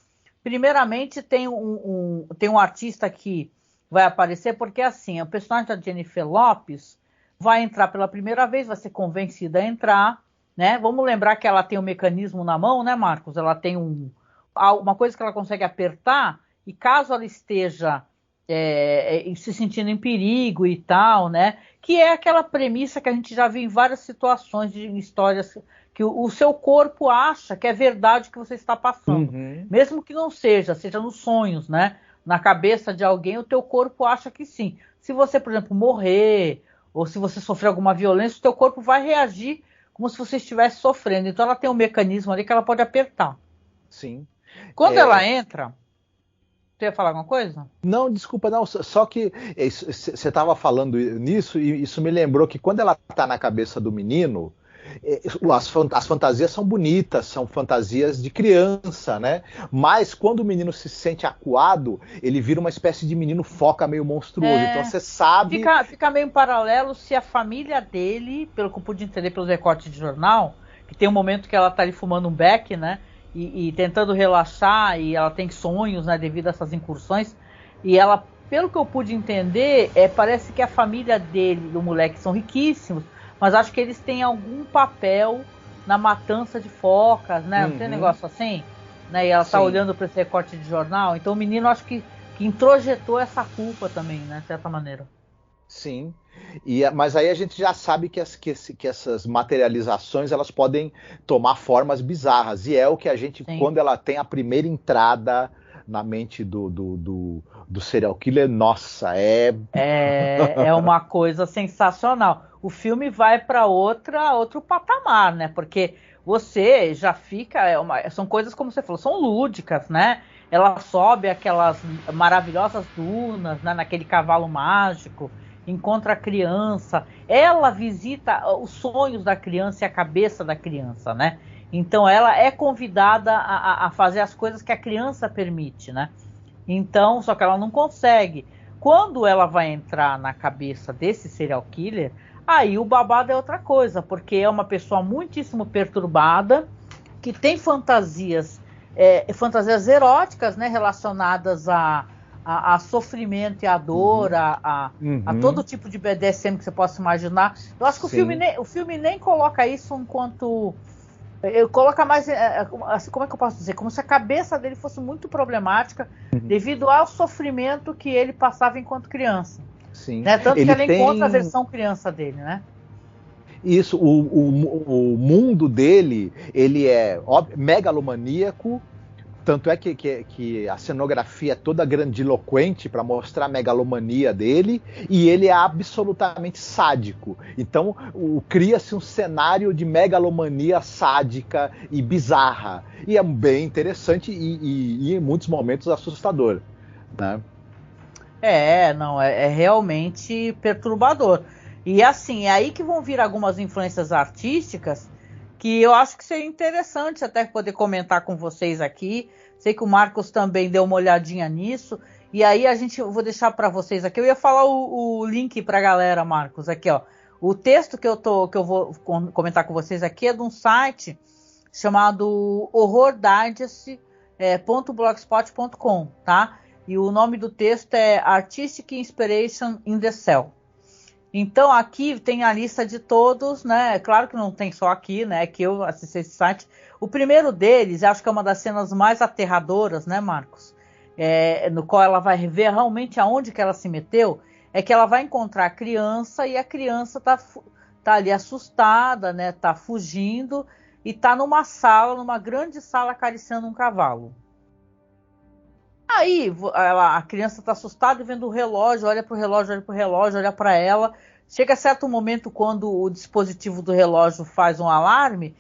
Primeiramente tem um artista que vai aparecer, porque assim, o personagem da Jennifer Lopez vai entrar pela primeira vez, vai ser convencida a entrar, né? Vamos lembrar que ela tem um mecanismo na mão, né, Marcos? Ela tem uma coisa que ela consegue apertar, e caso ela esteja se sentindo em perigo e tal, né? Que é aquela premissa que a gente já viu em várias situações de histórias, que o seu corpo acha que é verdade o que você está passando. Uhum. Mesmo que não seja nos sonhos, né? Na cabeça de alguém, o teu corpo acha que sim. Se você, por exemplo, morrer, ou se você sofrer alguma violência, o teu corpo vai reagir como se você estivesse sofrendo. Então ela tem um mecanismo ali que ela pode apertar. Sim. Quando ela entra... Você ia falar alguma coisa? Não, desculpa, não. Só que você estava falando nisso e isso me lembrou que quando ela está na cabeça do menino, as fantasias são bonitas, são fantasias de criança, né? Mas quando o menino se sente acuado, ele vira uma espécie de menino foca meio monstruoso. Então você sabe... Fica meio em paralelo se a família dele, pelo que eu pude entender pelos recortes de jornal, que tem um momento que ela tá ali fumando um beck, né? E tentando relaxar, e ela tem sonhos, né, devido a essas incursões, e ela, pelo que eu pude entender, parece que a família dele, do moleque, são riquíssimos, mas acho que eles têm algum papel na matança de focas, né, não tem negócio assim? Né, e ela tá olhando para esse recorte de jornal, então o menino acho que introjetou essa culpa também, né, de certa maneira. Sim, mas aí a gente já sabe que essas materializações elas podem tomar formas bizarras, e é o que a gente, quando ela tem a primeira entrada na mente do serial killer, nossa, é uma coisa sensacional. O filme vai para outro patamar, né? Porque você já fica, são coisas como você falou, são lúdicas, né? Ela sobe aquelas maravilhosas dunas, né? Naquele cavalo mágico, encontra a criança, ela visita os sonhos da criança e a cabeça da criança, né? Então ela é convidada a fazer as coisas que a criança permite, né? Então, só que ela não consegue. Quando ela vai entrar na cabeça desse serial killer, aí o babado é outra coisa, porque é uma pessoa muitíssimo perturbada, que tem fantasias eróticas, né, relacionadas a sofrimento e a dor, a todo tipo de BDSM que você possa imaginar. Eu acho que o filme nem coloca isso enquanto... coloca mais, assim, como é que eu posso dizer? Como se a cabeça dele fosse muito problemática devido ao sofrimento que ele passava enquanto criança. Sim. Né? Tanto que ela encontra a versão criança dele, né? Isso, o mundo dele, ele é megalomaníaco, tanto é que a cenografia é toda grandiloquente para mostrar a megalomania dele, e ele é absolutamente sádico. Então cria-se um cenário de megalomania sádica e bizarra. E é bem interessante e em muitos momentos assustador, né? É realmente perturbador. E assim, é aí que vão vir algumas influências artísticas que eu acho que seria interessante até poder comentar com vocês aqui. Sei que o Marcos também deu uma olhadinha nisso. E aí eu vou deixar para vocês aqui. Eu ia falar o link para a galera, Marcos, aqui, ó. O texto que eu vou comentar com vocês aqui é de um site chamado horrordigest.blogspot.com, tá? E o nome do texto é Artistic Inspiration in the Cell. Então aqui tem a lista de todos, né? Claro que não tem só aqui, né? Que eu assisti esse site. O primeiro deles, acho que é uma das cenas mais aterradoras, né, Marcos? No qual ela vai ver realmente aonde que ela se meteu, é que ela vai encontrar a criança e a criança tá ali assustada, né? Tá fugindo e tá numa grande sala acariciando um cavalo. Aí a criança está assustada vendo o relógio, olha para o relógio, olha para ela. Chega a certo momento, quando o dispositivo do relógio faz um alarme,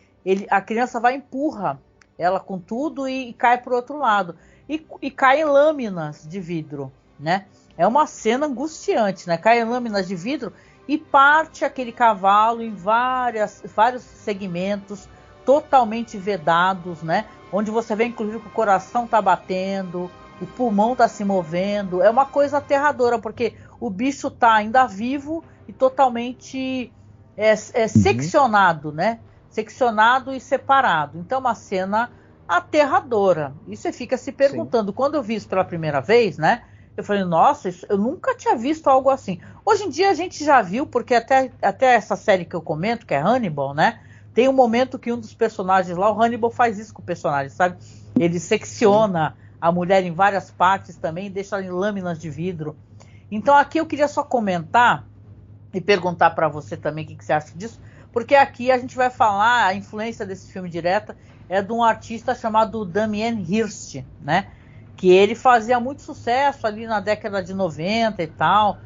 a criança vai e empurra ela com tudo e cai para o outro lado. E cai em lâminas de vidro, né? É uma cena angustiante, né? Cai em lâminas de vidro e parte aquele cavalo em vários segmentos, totalmente vedados, né? Onde você vê inclusive que o coração tá batendo, o pulmão tá se movendo. É uma coisa aterradora, porque o bicho tá ainda vivo e totalmente seccionado, né? Seccionado e separado. Então, uma cena aterradora. E você fica se perguntando, quando eu vi isso pela primeira vez, né? Eu falei, nossa, eu nunca tinha visto algo assim. Hoje em dia a gente já viu, porque até essa série que eu comento, que é Hannibal, né? Tem um momento que um dos personagens lá, o Hannibal faz isso com o personagem, sabe? Ele secciona a mulher em várias partes também, deixa ela em lâminas de vidro. Então aqui eu queria só comentar e perguntar para você também o que você acha disso, porque aqui a gente vai falar, a influência desse filme direta é de um artista chamado Damien Hirst, né? Que ele fazia muito sucesso ali na década de 90 e tal.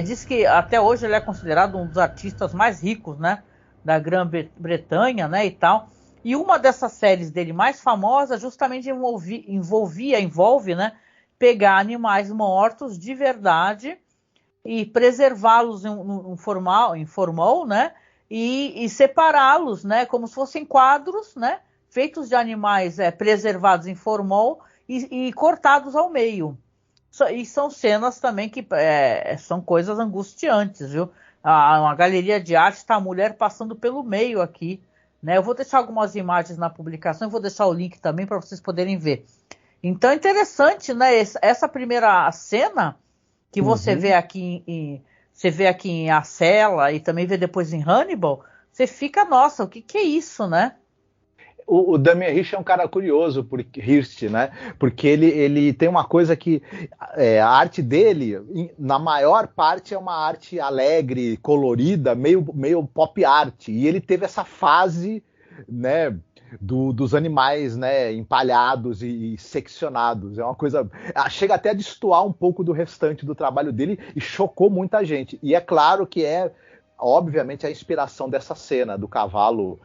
Diz que até hoje ele é considerado um dos artistas mais ricos, né, da Grã-Bretanha, né, e tal. E uma dessas séries dele mais famosas justamente envolve, né, pegar animais mortos de verdade e preservá-los em formol, né, e separá-los, né, como se fossem quadros, né, feitos de animais preservados em formol e cortados ao meio. E são cenas também que são coisas angustiantes, viu? Uma galeria de arte está a mulher passando pelo meio aqui, né? Eu vou deixar algumas imagens na publicação, eu vou deixar o link também para vocês poderem ver. Então é interessante, né? Essa primeira cena que você vê aqui em A Cela e também vê depois em Hannibal, você fica, nossa, o que é isso, né? O Damien Hirst é um cara curioso, né? Porque ele tem uma coisa que a arte dele, na maior parte, é uma arte alegre, colorida, meio pop art. E ele teve essa fase, né, dos animais, né, empalhados e seccionados. É uma coisa... Chega até a destoar um pouco do restante do trabalho dele e chocou muita gente. E é claro que obviamente a inspiração dessa cena do cavalo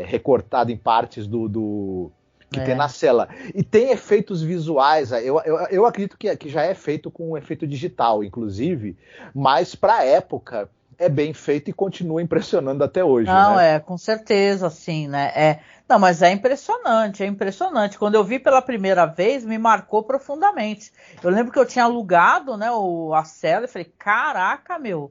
recortado em partes que tem na cela. E tem efeitos visuais, eu acredito que já é feito com um efeito digital, inclusive, mas para a época é bem feito e continua impressionando até hoje. Não, né? com certeza, sim, né? Não, mas é impressionante. Quando eu vi pela primeira vez, me marcou profundamente. Eu lembro que eu tinha alugado, né, a cela e falei, caraca, meu,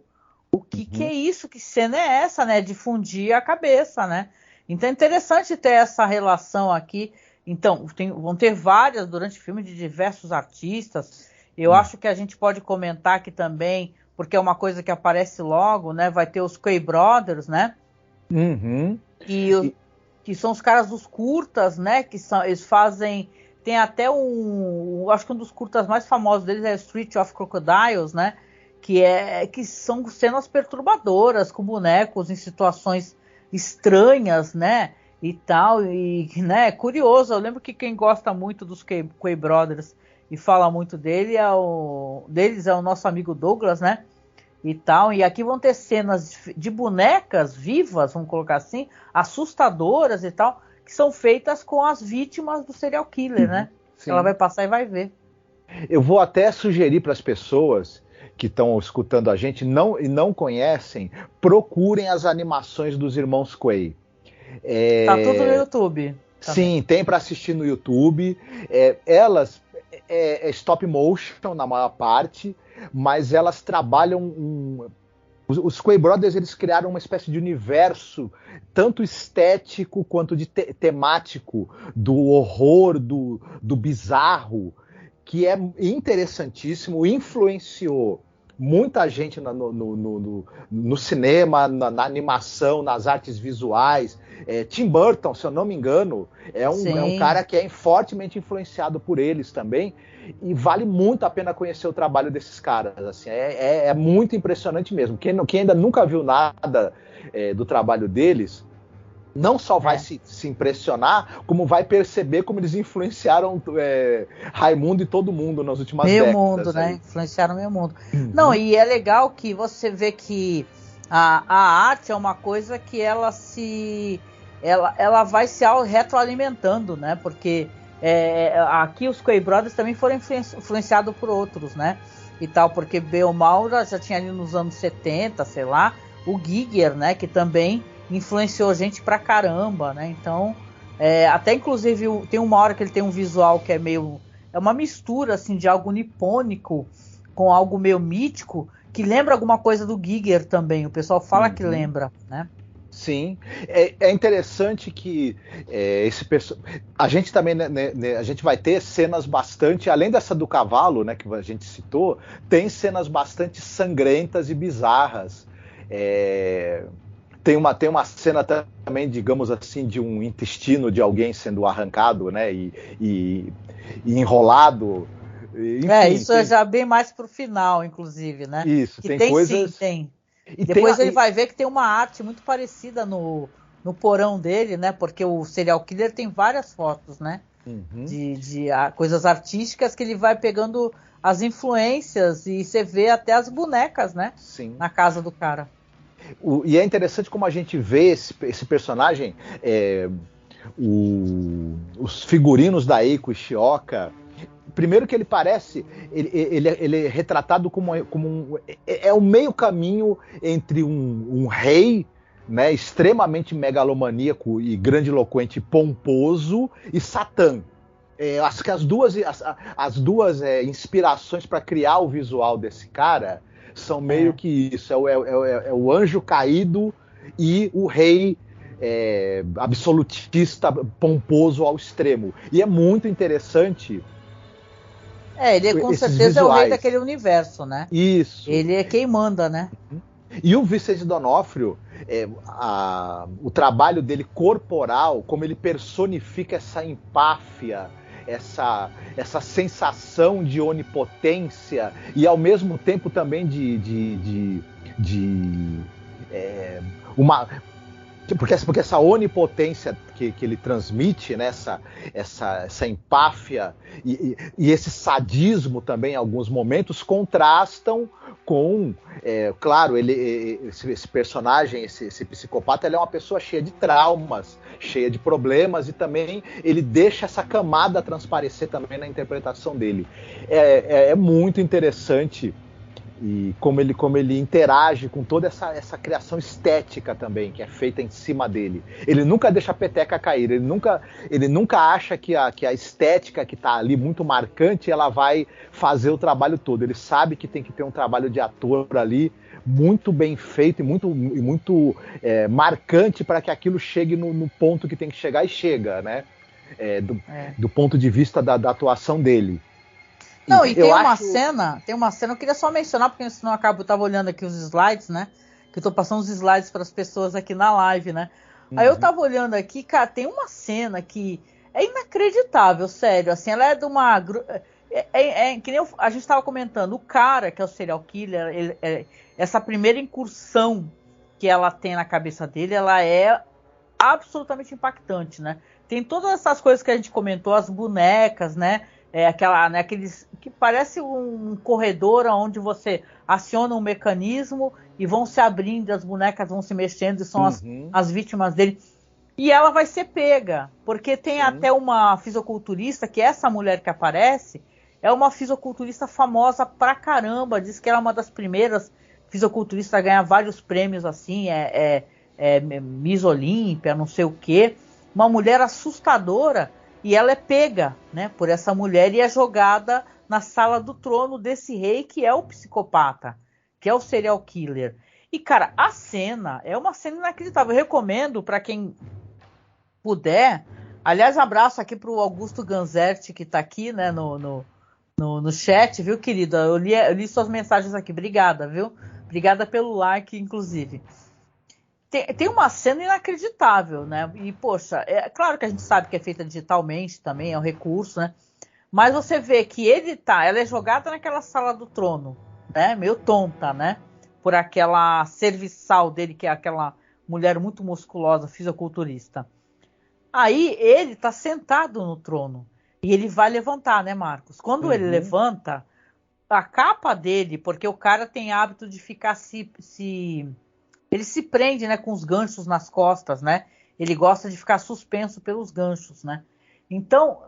o que é isso? Que cena é essa, né? De fundir a cabeça, né? Então é interessante ter essa relação aqui. Então, vão ter várias durante o filme de diversos artistas. Eu acho que a gente pode comentar aqui também, porque é uma coisa que aparece logo, né? Vai ter os Coen Brothers, né? Que são os caras dos curtas, né? Eles fazem... Tem até acho que um dos curtas mais famosos deles é Street of Crocodiles, né? Que são cenas perturbadoras, com bonecos em situações estranhas, né, e tal, e, né, curioso. Eu lembro que quem gosta muito dos Coen Brothers e fala muito deles é o nosso amigo Douglas, né, e tal, e aqui vão ter cenas de bonecas vivas, vamos colocar assim, assustadoras e tal, que são feitas com as vítimas do serial killer, né, ela vai passar e vai ver. Eu vou até sugerir para as pessoas que estão escutando a gente e não conhecem, procurem as animações dos irmãos Coen. Tá tudo no YouTube. Sim, tem para assistir no YouTube. Elas stop motion na maior parte, mas elas trabalham os Coen Brothers, eles criaram uma espécie de universo tanto estético quanto de temático do horror, do bizarro, que é interessantíssimo, influenciou muita gente no cinema, na animação, nas artes visuais. Tim Burton, se eu não me engano, é um cara que é fortemente influenciado por eles também, e vale muito a pena conhecer o trabalho desses caras. Assim, é muito impressionante mesmo. Quem ainda nunca viu nada do trabalho deles, não só vai se impressionar, como vai perceber como eles influenciaram Raimundo e todo mundo nas últimas décadas. Meio mundo, né? Influenciaram meio mundo. Não, e é legal que você vê que a arte é uma coisa que ela vai se retroalimentando, né? Porque aqui os Coen Brothers também foram influenciados por outros, né? E tal, porque Beomar já tinha ali nos anos 70, sei lá, o Giger, né? Que também influenciou gente pra caramba, né? Então, até inclusive tem uma hora que ele tem um visual que é uma mistura assim de algo nipônico com algo meio mítico, que lembra alguma coisa do Giger também. O pessoal fala que lembra, né? Sim, é interessante que a gente também, né, a gente vai ter cenas bastante, além dessa do cavalo, né, que a gente citou, tem cenas bastante sangrentas e bizarras. Tem uma cena também, digamos assim, de um intestino de alguém sendo arrancado, né, e enrolado. Enfim, isso é já bem mais pro final, inclusive, né? Isso, que tem coisas... Sim, tem. E depois ele vai ver que tem uma arte muito parecida no porão dele, né? Porque o serial killer tem várias fotos, né? De coisas artísticas que ele vai pegando as influências e você vê até as bonecas, né? Sim. Na casa do cara. E é interessante como a gente vê esse personagem, os figurinos da Eiko Ishioka. Primeiro que ele parece, ele é retratado como um meio caminho entre um rei, né, extremamente megalomaníaco e grandiloquente, pomposo, e Satã. Acho que as duas inspirações para criar o visual desse cara são meio que isso, é o anjo caído e o rei absolutista, pomposo ao extremo. E é muito interessante. Ele com certeza visuais. É o rei daquele universo, né? Isso. Ele é quem manda, né? E o Vicente D'Onofrio, o trabalho dele corporal, como ele personifica essa empáfia, essa sensação de onipotência e ao mesmo tempo também porque essa onipotência que ele transmite, né, essa empáfia e esse sadismo também em alguns momentos contrastam com, claro, esse personagem, esse psicopata, ele é uma pessoa cheia de traumas, cheia de problemas, e também ele deixa essa camada transparecer também na interpretação dele. É muito interessante. E como ele interage com toda essa criação estética também, que é feita em cima dele. Ele nunca deixa a peteca cair, ele nunca acha que a estética que está ali muito marcante, ela vai fazer o trabalho todo. Ele sabe que tem que ter um trabalho de ator ali muito bem feito e muito marcante para que aquilo chegue no ponto que tem que chegar, e chega, né? Do ponto de vista da atuação dele. Não, e tem uma cena, eu queria só mencionar, porque senão eu tava olhando aqui os slides, né? Que eu tô passando os slides para as pessoas aqui na live, né? Aí eu tava olhando aqui, cara, tem uma cena que é inacreditável, sério, assim, ela é de uma... que nem a gente tava comentando, o cara que é o serial killer, essa primeira incursão que ela tem na cabeça dele, ela é absolutamente impactante, né? Tem todas essas coisas que a gente comentou, as bonecas, né? Aqueles que parece um corredor onde você aciona um mecanismo e vão se abrindo, as bonecas vão se mexendo e são as vítimas dele. E ela vai ser pega, porque tem até uma fisiculturista, que essa mulher que aparece, é uma fisiculturista famosa pra caramba, diz que ela é uma das primeiras fisiculturistas a ganhar vários prêmios assim, Miss Olímpia, não sei o quê. Uma mulher assustadora. E ela é pega, né, por essa mulher e é jogada na sala do trono desse rei que é o psicopata, que é o serial killer. E, cara, a cena é uma cena inacreditável. Eu recomendo para quem puder. Aliás, abraço aqui pro Augusto Ganzerti, que tá aqui, né, no chat, viu, querido? Eu li suas mensagens aqui. Obrigada, viu? Obrigada pelo like, inclusive. Tem uma cena inacreditável, né? E, poxa, é claro que a gente sabe que é feita digitalmente também, é um recurso, né? Mas você vê que ela é jogada naquela sala do trono, né? Meio tonta, né? Por aquela serviçal dele, que é aquela mulher muito musculosa, fisiculturista. Aí ele tá sentado no trono e ele vai levantar, né, Marcos? Quando ele levanta, a capa dele, porque o cara tem hábito de ficar ele se prende, né, com os ganchos nas costas, né? Ele gosta de ficar suspenso pelos ganchos, né? Então,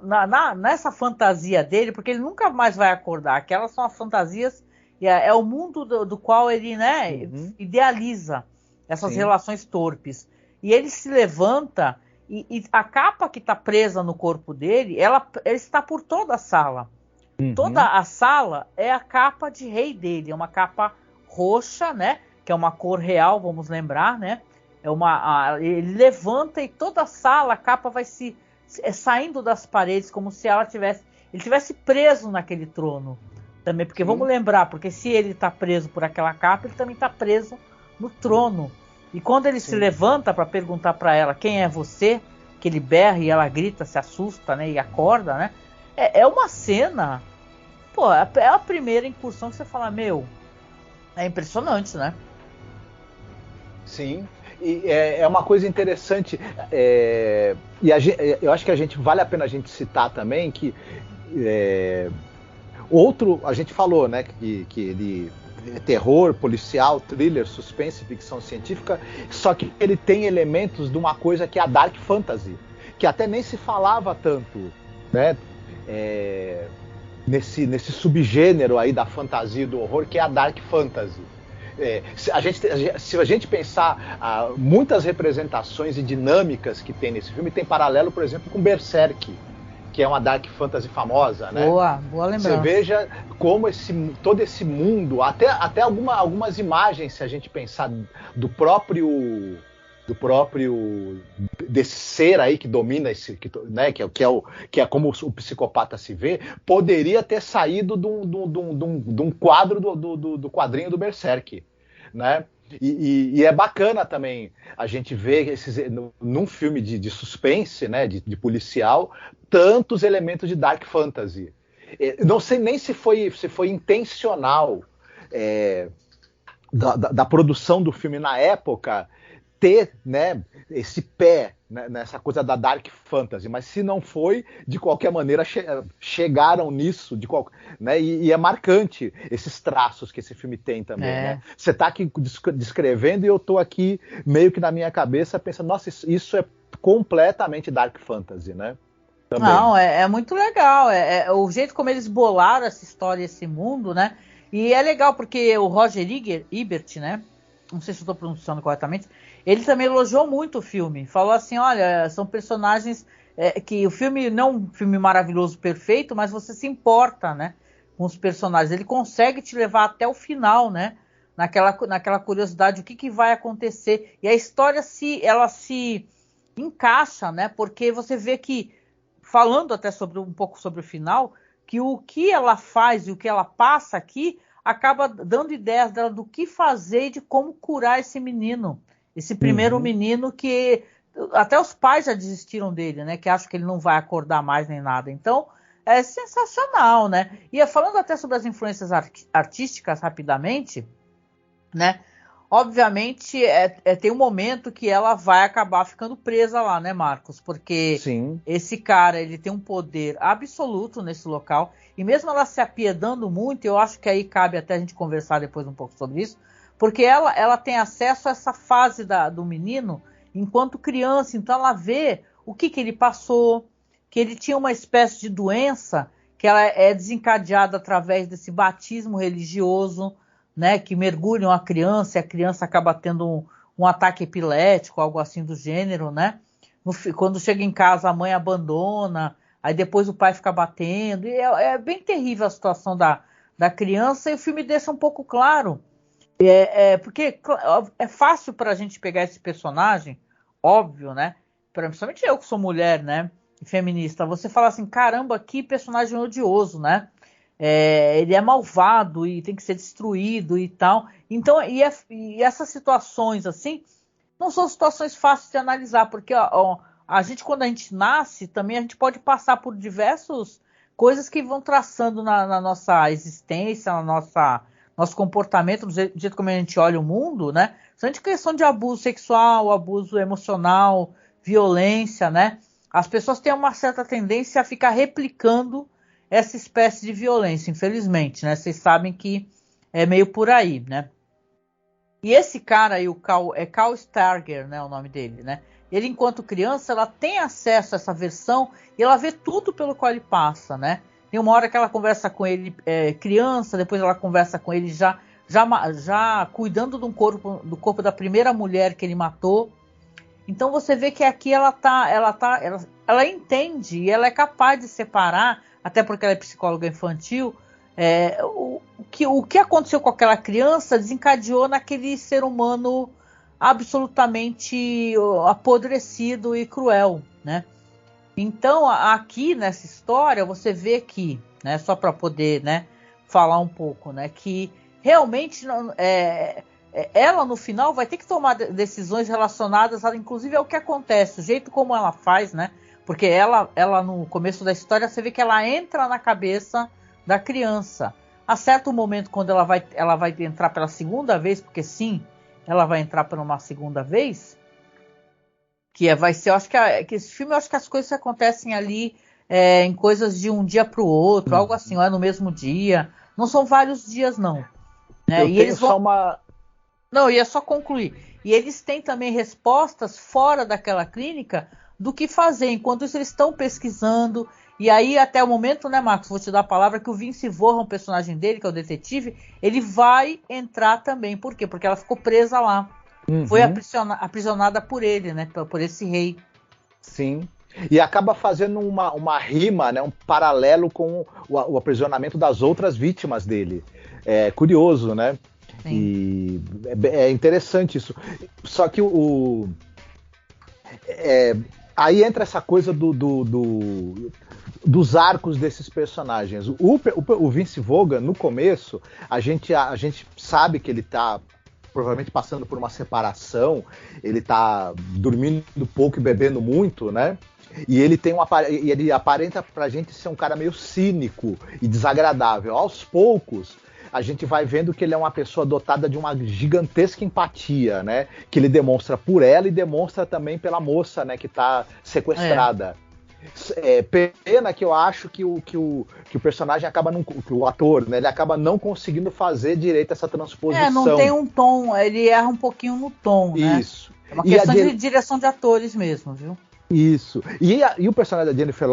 nessa fantasia dele, porque ele nunca mais vai acordar, aquelas são as fantasias, é o mundo do qual ele, né, idealiza essas relações torpes. e ele se levanta e a capa que está presa no corpo dele, ela está por toda a sala. Toda a sala é a capa de rei dele, é uma capa roxa, né? Que é uma cor real, vamos lembrar, né? Ele levanta e toda a sala, a capa vai saindo das paredes, como se ele tivesse preso naquele trono. Também, porque vamos lembrar, porque se ele está preso por aquela capa, ele também está preso no trono. E quando ele se levanta para perguntar para ela quem é você, que ele berra e ela grita, se assusta, né? E acorda, né? É uma cena, pô, é a primeira incursão que você fala, meu, é impressionante, né? Sim, e é uma coisa interessante, eu acho que vale a pena a gente citar também que a gente falou, né, que ele é terror, policial, thriller, suspense, ficção científica, só que ele tem elementos de uma coisa que é a dark fantasy, que até nem se falava tanto, né, nesse subgênero aí da fantasia e do horror, que é a dark fantasy. Se a gente pensar muitas representações e dinâmicas que tem nesse filme, tem paralelo, por exemplo, com Berserk, que é uma dark fantasy famosa, né? Boa lembrança. Você veja como todo esse mundo, até algumas imagens, se a gente pensar do próprio desse ser aí que domina né, que é como o psicopata se vê, poderia ter saído de um quadro do quadrinho do Berserk, né? E é bacana também a gente ver num filme de suspense, né, de policial, tantos elementos de dark fantasy. Não sei nem se foi intencional da produção do filme na época ter, né, esse pé, né, nessa coisa da dark fantasy, mas se não foi, de qualquer maneira chegaram nisso, né, e é marcante esses traços que esse filme tem também, né? Você está aqui descrevendo e eu estou aqui meio que na minha cabeça pensando, nossa, isso é completamente dark fantasy, né? Também. Não, é muito legal, o jeito como eles bolaram essa história, esse mundo, né? E é legal porque o Roger Ebert, né? Não sei se eu estou pronunciando corretamente, ele também elogiou muito o filme. Falou assim, olha, são personagens que o filme não é um filme maravilhoso, perfeito, mas você se importa, né, com os personagens. Ele consegue te levar até o final, né, naquela curiosidade, o que vai acontecer. E a história ela se encaixa, né, porque você vê que, falando até um pouco sobre o final, que o que ela faz e o que ela passa aqui acaba dando ideias dela do que fazer e de como curar esse menino. Esse primeiro menino que até os pais já desistiram dele, né? Que acham que ele não vai acordar mais nem nada. Então, é sensacional, né? E falando até sobre as influências artísticas rapidamente, né? Obviamente, tem um momento que ela vai acabar ficando presa lá, né, Marcos? Porque esse cara, ele tem um poder absoluto nesse local. E mesmo ela se apiedando muito, eu acho que aí cabe até a gente conversar depois um pouco sobre isso, porque ela tem acesso a essa fase do menino enquanto criança. Então ela vê o que ele passou, que ele tinha uma espécie de doença que ela é desencadeada através desse batismo religioso, né, que mergulham a criança e a criança acaba tendo um ataque epilético, algo assim do gênero, né? Quando chega em casa a mãe abandona, aí depois o pai fica batendo, e é bem terrível a situação da criança, e o filme deixa um pouco claro, porque é fácil para a gente pegar esse personagem, óbvio, né? Principalmente eu que sou mulher, né, e feminista, você fala assim, caramba, que personagem odioso, né? Ele é malvado e tem que ser destruído e tal. Então, e essas situações assim não são situações fáceis de analisar, porque a gente, quando a gente nasce, também a gente pode passar por diversas coisas que vão traçando na nossa existência, nosso comportamento, do jeito como a gente olha o mundo, né? Seja questão de abuso sexual, abuso emocional, violência, né? As pessoas têm uma certa tendência a ficar replicando essa espécie de violência, infelizmente, né? Vocês sabem que é meio por aí, né? E esse cara aí, Carl Starger, né? O nome dele, né? Ele, enquanto criança, ela tem acesso a essa versão e ela vê tudo pelo qual ele passa, né? Tem uma hora que ela conversa com ele criança, depois ela conversa com ele já cuidando do corpo da primeira mulher que ele matou. Então você vê que aqui ela entende e ela é capaz de separar, até porque ela é psicóloga infantil, o que aconteceu com aquela criança desencadeou naquele ser humano absolutamente apodrecido e cruel, né? Então aqui nessa história você vê que, né, só para poder, né, falar um pouco, né, que realmente ela no final vai ter que tomar decisões relacionadas inclusive ao que acontece, o jeito como ela faz, né? Porque ela no começo da história você vê que ela entra na cabeça da criança. A certo momento, quando ela vai entrar pela segunda vez, porque sim, ela vai entrar por uma segunda vez, vai ser, eu acho que esse filme, eu acho que as coisas acontecem ali em coisas de um dia para o outro, algo assim, ou é no mesmo dia. Não são vários dias, não. Né? E eles vão... só uma... Não, ia só concluir. E eles têm também respostas fora daquela clínica do que fazer. Enquanto isso, eles estão pesquisando. E aí, até o momento, né, Marcos, vou te dar a palavra, que o Vince Vaughn, o personagem dele, que é o detetive, ele vai entrar também. Por quê? Porque ela ficou presa lá. Uhum. Foi aprisionada por ele, né? Por esse rei. Sim. E acaba fazendo uma rima, né, um paralelo com o aprisionamento das outras vítimas dele. É curioso, né? Sim. E é interessante isso. Só que aí entra essa coisa dos arcos desses personagens. O Vince Vaughn, no começo, a gente sabe que ele está provavelmente passando por uma separação, ele está dormindo pouco e bebendo muito, né? E ele aparenta pra gente ser um cara meio cínico e desagradável. Aos poucos, a gente vai vendo que ele é uma pessoa dotada de uma gigantesca empatia, né? Que ele demonstra por ela e demonstra também pela moça, né? Que tá sequestrada. Pena que eu acho que o personagem acaba que o ator, né? Ele acaba não conseguindo fazer direito essa transposição. Não tem um tom, ele erra um pouquinho no tom, né? Isso. É uma questão de direção de atores mesmo, viu? Isso. E o personagem da Jennifer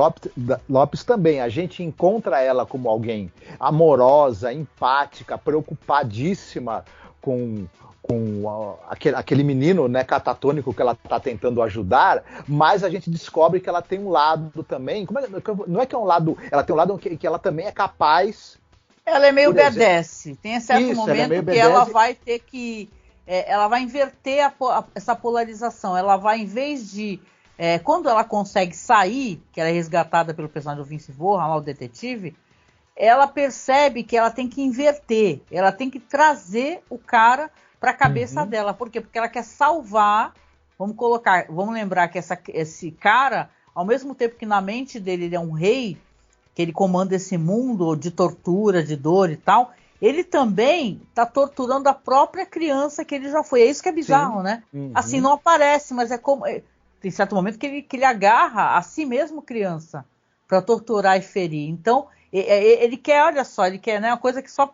Lopez também, a gente encontra ela como alguém amorosa, empática, preocupadíssima com aquele menino, né, catatônico que ela está tentando ajudar, mas a gente descobre que ela tem um lado também, não é que é um lado, ela tem um lado que ela também é capaz... Ela é meio obedece, tem certo momento que ela vai ter que... ela vai inverter essa polarização, ela vai, em vez de... quando ela consegue sair, que ela é resgatada pelo personagem do Vince Vaughn, lá o detetive, ela percebe que ela tem que inverter, ela tem que trazer o cara para a cabeça dela. Por quê? Porque ela quer salvar, vamos lembrar que esse cara, ao mesmo tempo que na mente dele ele é um rei, que ele comanda esse mundo de tortura, de dor e tal, ele também está torturando a própria criança que ele já foi. É isso que é bizarro, Sim. né? Assim, não aparece, mas é como... Tem certo momento que ele agarra a si mesmo criança para torturar e ferir. Então, ele quer, olha só, ele quer, né, uma coisa que só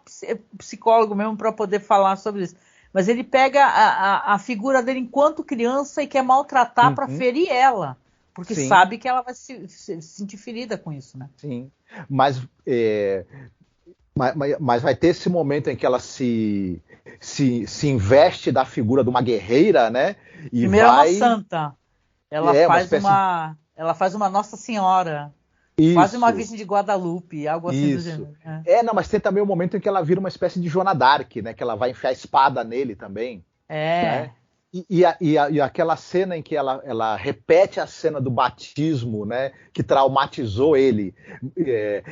psicólogo mesmo para poder falar sobre isso. Mas ele pega a figura dele enquanto criança e quer maltratar para ferir ela. Porque Sim. sabe que ela vai se sentir ferida com isso, né? Sim, mas vai ter esse momento em que ela se investe da figura de uma guerreira, né? E primeiro vai... é uma santa. Ela faz uma Nossa Senhora. Isso. Quase uma Virgem de Guadalupe, algo assim Isso. do gênero. Não, mas tem também o momento em que ela vira uma espécie de Joana d'Arc, né? Que ela vai enfiar a espada nele também. Né? E aquela cena em que ela repete a cena do batismo, né, que traumatizou ele,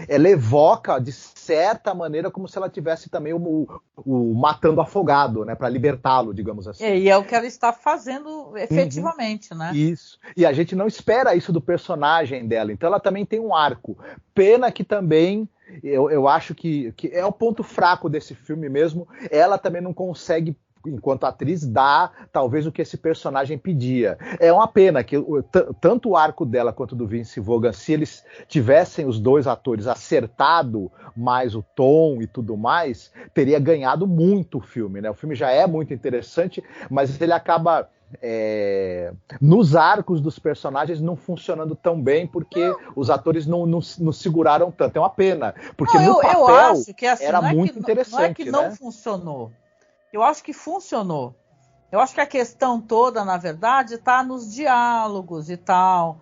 ela evoca, de certa maneira, como se ela tivesse também o matando afogado, né, para libertá-lo, digamos assim. E é o que ela está fazendo efetivamente, né? Isso. E a gente não espera isso do personagem dela, então ela também tem um arco. Pena que também... Eu acho que é o ponto fraco desse filme mesmo, ela também não consegue, enquanto atriz, dá talvez o que esse personagem pedia. É uma pena que tanto o arco dela quanto do Vince Vaughn, se eles tivessem os dois atores acertado mais o tom e tudo mais, teria ganhado muito o filme, né? O filme já é muito interessante, mas ele acaba nos arcos dos personagens não funcionando tão bem porque os atores não seguraram tanto. É uma pena, porque no papel eu acho que, assim, era muito interessante. Não é que não funcionou. Eu acho que funcionou. Eu acho que a questão toda, na verdade, está nos diálogos e tal.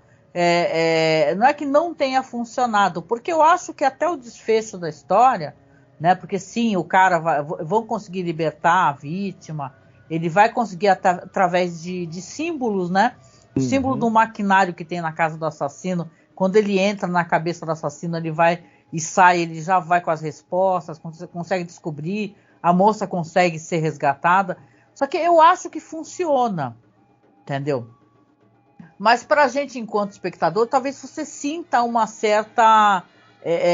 Não é que não tenha funcionado, porque eu acho que até o desfecho da história, né? Porque sim, o cara vão conseguir libertar a vítima, ele vai conseguir através de símbolos, né? O símbolo do maquinário que tem na casa do assassino, quando ele entra na cabeça do assassino, ele vai e sai, ele já vai com as respostas, consegue descobrir, a moça consegue ser resgatada. Só que eu acho que funciona, entendeu? Mas pra gente, enquanto espectador, talvez você sinta uma certa...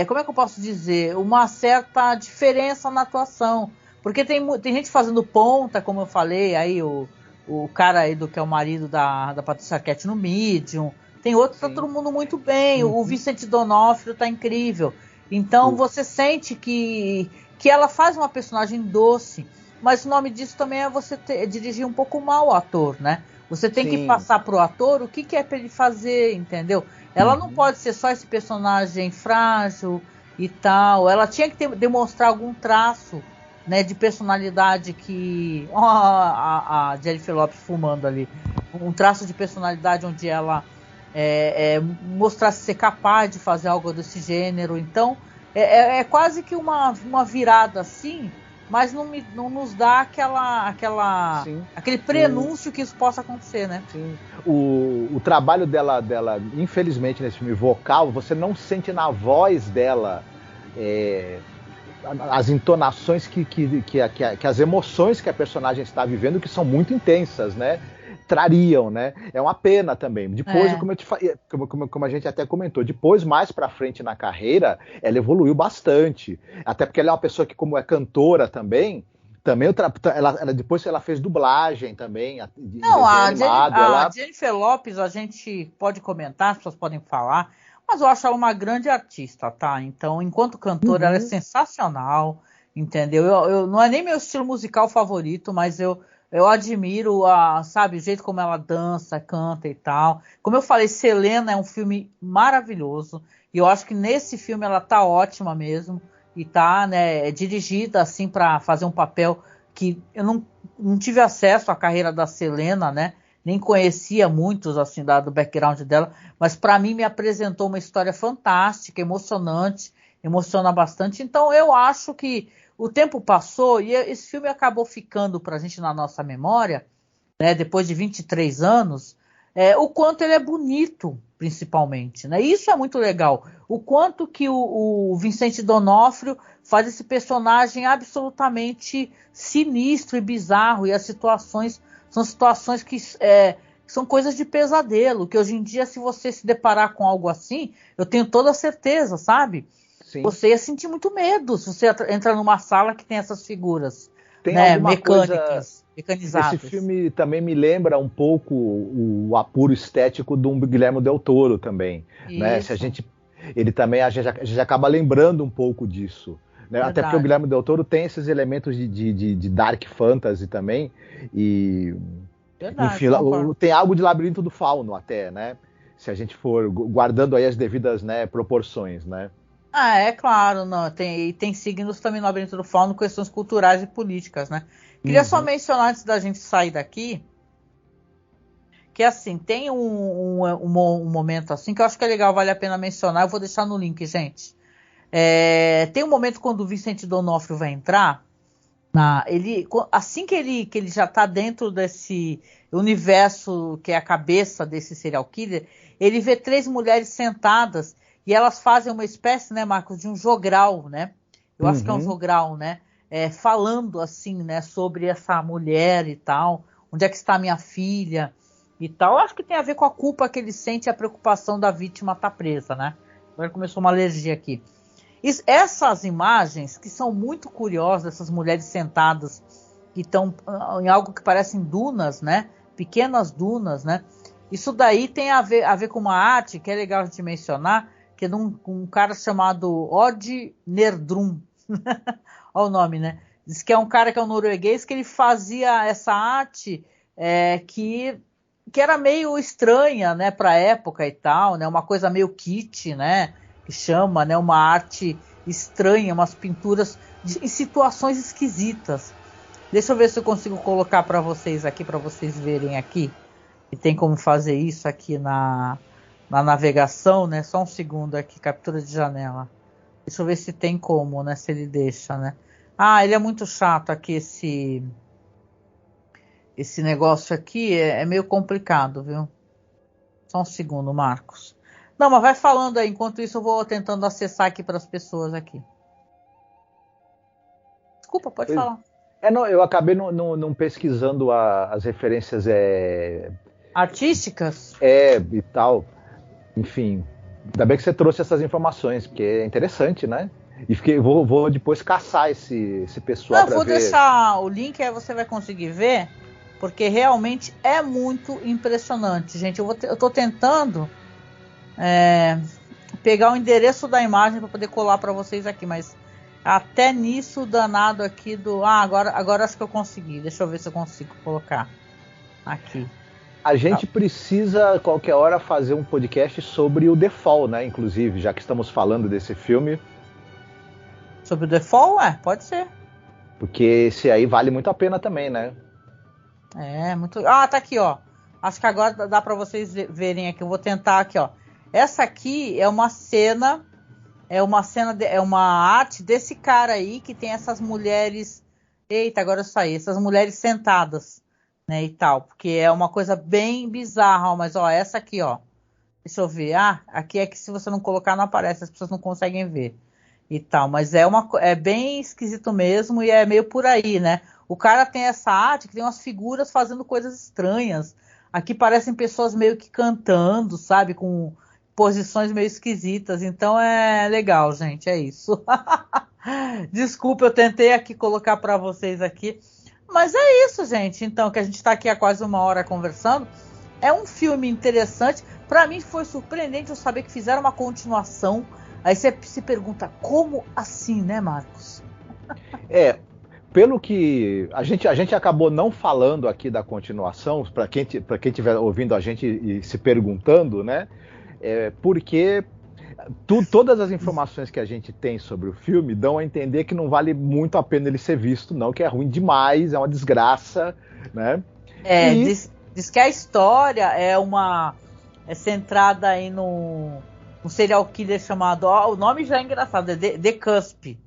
como é que eu posso dizer? Uma certa diferença na atuação. Porque tem gente fazendo ponta, como eu falei, aí o cara aí que é o marido da Patrícia Arquette no Medium. Tem outro que tá todo mundo muito bem. O Vincent D'Onofrio tá incrível. Então você sente que ela faz uma personagem doce. Mas o nome disso também é você dirigir um pouco mal o ator, né? Você tem que passar pro ator o que é para ele fazer, entendeu? Ela não pode ser só esse personagem frágil e tal. Ela tinha que demonstrar algum traço, né, de personalidade que... a Jennifer Lopez fumando ali. Um traço de personalidade onde ela mostrasse ser capaz de fazer algo desse gênero. Então, é quase que uma virada assim... mas não nos dá aquele prenúncio que isso possa acontecer, né? Sim. O trabalho dela, infelizmente, nesse filme vocal, você não sente na voz dela as entonações que as emoções que a personagem está vivendo, que são muito intensas, né? Trariam, né? É uma pena também. Depois, como a gente até comentou, depois, mais pra frente na carreira, ela evoluiu bastante. Até porque ela é uma pessoa que, como é cantora também depois ela fez dublagem também. Não, a Jennifer Lopez, a gente pode comentar, as pessoas podem falar, mas eu acho ela uma grande artista, tá? Então, enquanto cantora, ela é sensacional, entendeu? Eu não é nem meu estilo musical favorito, mas eu admiro sabe, o jeito como ela dança, canta e tal. Como eu falei, Selena é um filme maravilhoso. E eu acho que nesse filme ela tá ótima mesmo. E tá, né, dirigida assim para fazer um papel que eu não tive acesso à carreira da Selena, né? Nem conhecia muitos assim do background dela. Mas para mim me apresentou uma história fantástica, emocionante, emociona bastante. Então eu acho que o tempo passou e esse filme acabou ficando para a gente na nossa memória, né, depois de 23 anos, o quanto ele é bonito, principalmente. Né? Isso é muito legal. O quanto que o Vincent D'Onofrio faz esse personagem absolutamente sinistro e bizarro. E as situações são situações que são coisas de pesadelo, que hoje em dia, se você se deparar com algo assim, eu tenho toda a certeza, sabe? Sim. Você ia sentir muito medo se você entra numa sala que tem essas figuras, né, mecânicas, mecanizadas. Esse filme também me lembra um pouco o apuro estético do Guillermo del Toro também. Né? A gente acaba lembrando um pouco disso. Né? Até porque o Guillermo del Toro tem esses elementos de dark fantasy também. E, enfim, tem algo de Labirinto do Fauno até, né? Se a gente for guardando aí as devidas, né, proporções, né? É claro, não. Tem signos também no Labirinto do Fauno, questões culturais e políticas, né? Queria só mencionar, antes da gente sair daqui, que assim, tem um momento assim, que eu acho que é legal, vale a pena mencionar, eu vou deixar no link, gente. Tem um momento quando o Vincent D'Onofrio vai entrar, assim que ele já está dentro desse universo, que é a cabeça desse serial killer, ele vê 3 mulheres sentadas, e elas fazem uma espécie, né, Marcos, de um jogral, né? Eu acho que é um jogral, né? Falando assim, né, sobre essa mulher e tal, onde é que está minha filha e tal. Eu acho que tem a ver com a culpa que ele sente e a preocupação da vítima estar presa, né? Agora começou uma alergia aqui. Essas imagens, que são muito curiosas, essas mulheres sentadas, que estão em algo que parecem dunas, né? Pequenas dunas, né? Isso daí tem a ver com uma arte que é legal a gente mencionar, que é de um cara chamado Odd Nerdrum. Olha o nome, né? Diz que é um cara que é um norueguês, que ele fazia essa arte que era meio estranha, né, para a época e tal, né? Uma coisa meio kitsch, né? Que chama, né? Uma arte estranha, umas pinturas em situações esquisitas. Deixa eu ver se eu consigo colocar para vocês aqui, para vocês verem aqui. E tem como fazer isso aqui na navegação, né? Só um segundo aqui, captura de janela. Deixa eu ver se tem como, né? Se ele deixa, né? Ah, ele é muito chato aqui, esse negócio aqui é meio complicado, viu? Só um segundo, Marcos. Não, mas vai falando aí. Enquanto isso, eu vou tentando acessar aqui para as pessoas aqui. Desculpa, pode falar. Não, eu acabei não pesquisando as referências artísticas? E tal. Enfim, ainda bem que você trouxe essas informações, porque é interessante, né? E vou depois caçar esse pessoal. Não, vou deixar o link, aí você vai conseguir ver, porque realmente é muito impressionante, gente. Eu tô tentando pegar o endereço da imagem para poder colar para vocês aqui, mas até nisso danado aqui do... agora acho que eu consegui. Deixa eu ver se eu consigo colocar aqui. A gente precisa, qualquer hora, fazer um podcast sobre o The Fall, né? Inclusive, já que estamos falando desse filme. Sobre o The Fall? Pode ser. Porque esse aí vale muito a pena também, né? Muito... tá aqui, ó. Acho que agora dá para vocês verem aqui. Eu vou tentar aqui, ó. Essa aqui é uma cena... É uma arte desse cara aí que tem essas mulheres... Eita, agora eu saí. Essas mulheres sentadas, né, e tal. Porque é uma coisa bem bizarra, ó, mas ó, essa aqui, ó. Deixa eu ver. Aqui é que se você não colocar não aparece, as pessoas não conseguem ver. E tal, mas é bem esquisito mesmo e é meio por aí, né? O cara tem essa arte que tem umas figuras fazendo coisas estranhas. Aqui parecem pessoas meio que cantando, sabe? Com posições meio esquisitas. Então é legal, gente, é isso. Desculpa, eu tentei aqui colocar para vocês aqui. Mas é isso, gente. Então, que a gente está aqui há quase uma hora conversando. É um filme interessante. Para mim foi surpreendente eu saber que fizeram uma continuação. Aí você se pergunta, como assim, né, Marcos? Pelo que a gente acabou não falando aqui da continuação, para quem estiver ouvindo a gente e se perguntando, né? Porque todas as informações que a gente tem sobre o filme dão a entender que não vale muito a pena ele ser visto, não, que é ruim demais, é uma desgraça, né? Diz que a história é centrada aí no serial killer chamado... o nome já é engraçado, é The Cusp.